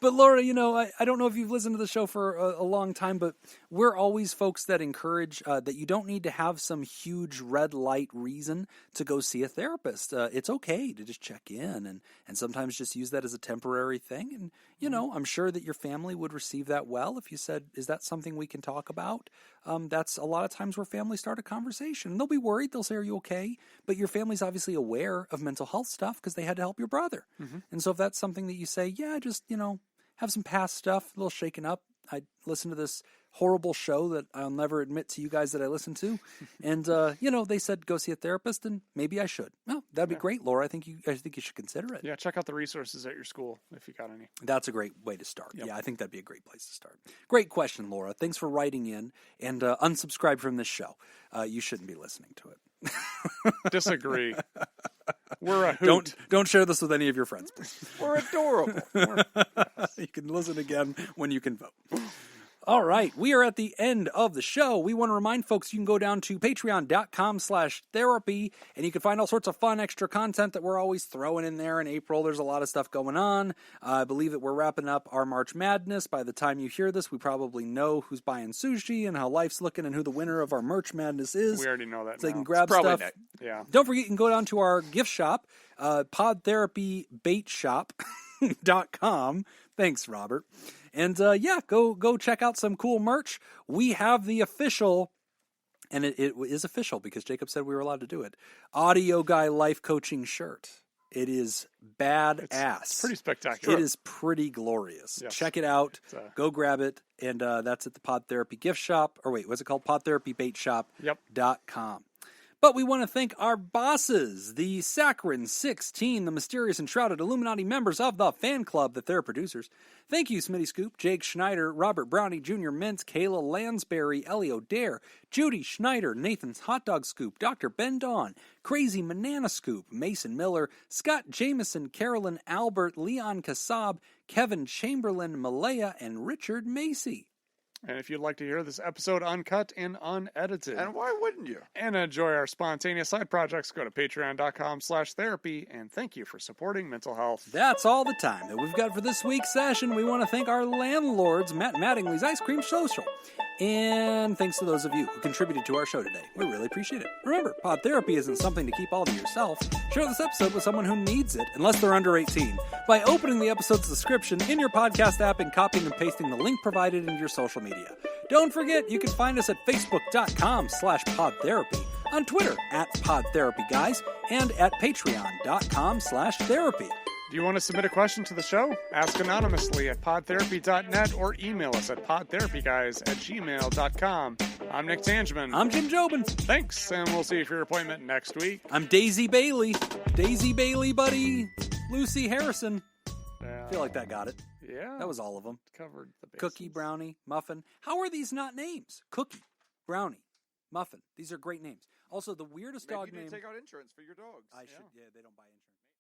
But Laura, I don't know if you've listened to the show for a long time, but we're always folks that encourage that you don't need to have some huge red light reason to go see a therapist. It's okay to just check in and sometimes just use that as a temporary thing. And, I'm sure that your family would receive that well if you said, is that something we can talk about? That's a lot of times where families start a conversation. They'll be worried. They'll say, are you okay? But your family's obviously aware of mental health stuff because they had to help your brother. And so if that's something that you say, yeah, just, have some past stuff, a little shaken up. I listened to this horrible show that I'll never admit to you guys that I listened to. And, they said, go see a therapist, and maybe I should. Well, that'd be great, Laura. I think you should consider it. Yeah, check out the resources at your school if you got any. That's a great way to start. Yep. Yeah, I think that'd be a great place to start. Great question, Laura. Thanks for writing in, and unsubscribe from this show. You shouldn't be listening to it. Disagree. We're a hoot. Don't share this with any of your friends, please. We're adorable. You can listen again when you can vote. All right, we are at the end of the show. We want to remind folks you can go down to patreon.com/therapy, and you can find all sorts of fun extra content that we're always throwing in there. In April, there's a lot of stuff going on. I believe that we're wrapping up our March Madness. By the time you hear this, we probably know who's buying sushi and how life's looking and who the winner of our March Madness is. We already know that so now. You can grab probably stuff. Nick. Yeah. Don't forget, you can go down to our gift shop, PodTherapyBaitShop.com. Thanks, Robert. And go check out some cool merch. We have the official, and it is official because Jacob said we were allowed to do it, Audio Guy Life Coaching shirt. It is badass. It's pretty spectacular. It is pretty glorious. Yes. Check it out. Go grab it. And that's at the Pod Therapy gift shop. Or wait, what's it called? PodTherapyBaitShop.com. But we want to thank our bosses, the Saccharin 16, the mysterious and shrouded Illuminati members of the fan club that they're producers. Thank you, Smitty Scoop, Jake Schneider, Robert Brownie, Jr. Mintz, Kayla Lansbury, Ellie O'Dare, Judy Schneider, Nathan's Hot Dog Scoop, Dr. Ben Dawn, Crazy Banana Scoop, Mason Miller, Scott Jameson, Carolyn Albert, Leon Kassab, Kevin Chamberlain, Malaya, and Richard Macy. And if you'd like to hear this episode uncut and unedited. And why wouldn't you? And enjoy our spontaneous side projects, go to patreon.com/therapy. And thank you for supporting mental health. That's all the time that we've got for this week's session. We want to thank our landlords, Matt Mattingly's Ice Cream Social. And thanks to those of you who contributed to our show today. We really appreciate it. Remember, pod therapy isn't something to keep all to yourself. Share this episode with someone who needs it, unless they're under 18, by opening the episode's description in your podcast app and copying and pasting the link provided into your social media. Don't forget, you can find us at facebook.com/podtherapy, on Twitter @PodTherapyGuys, and at patreon.com/therapy. Do you want to submit a question to the show? Ask anonymously at podtherapy.net or email us at podtherapyguys@gmail.com. I'm Nick Tangeman. I'm Jim Jobin. Thanks, and we'll see you for your appointment next week. I'm Daisy Bailey. Daisy Bailey, buddy. Lucy Harrison. feel like that got it. Yeah. That was all of them. covered the bases. Cookie, brownie, muffin. How are these not names? Cookie, brownie, muffin. These are great names. Also, the weirdest Maybe dog you need name. to take out insurance for your dogs. I should. Yeah, they don't buy insurance.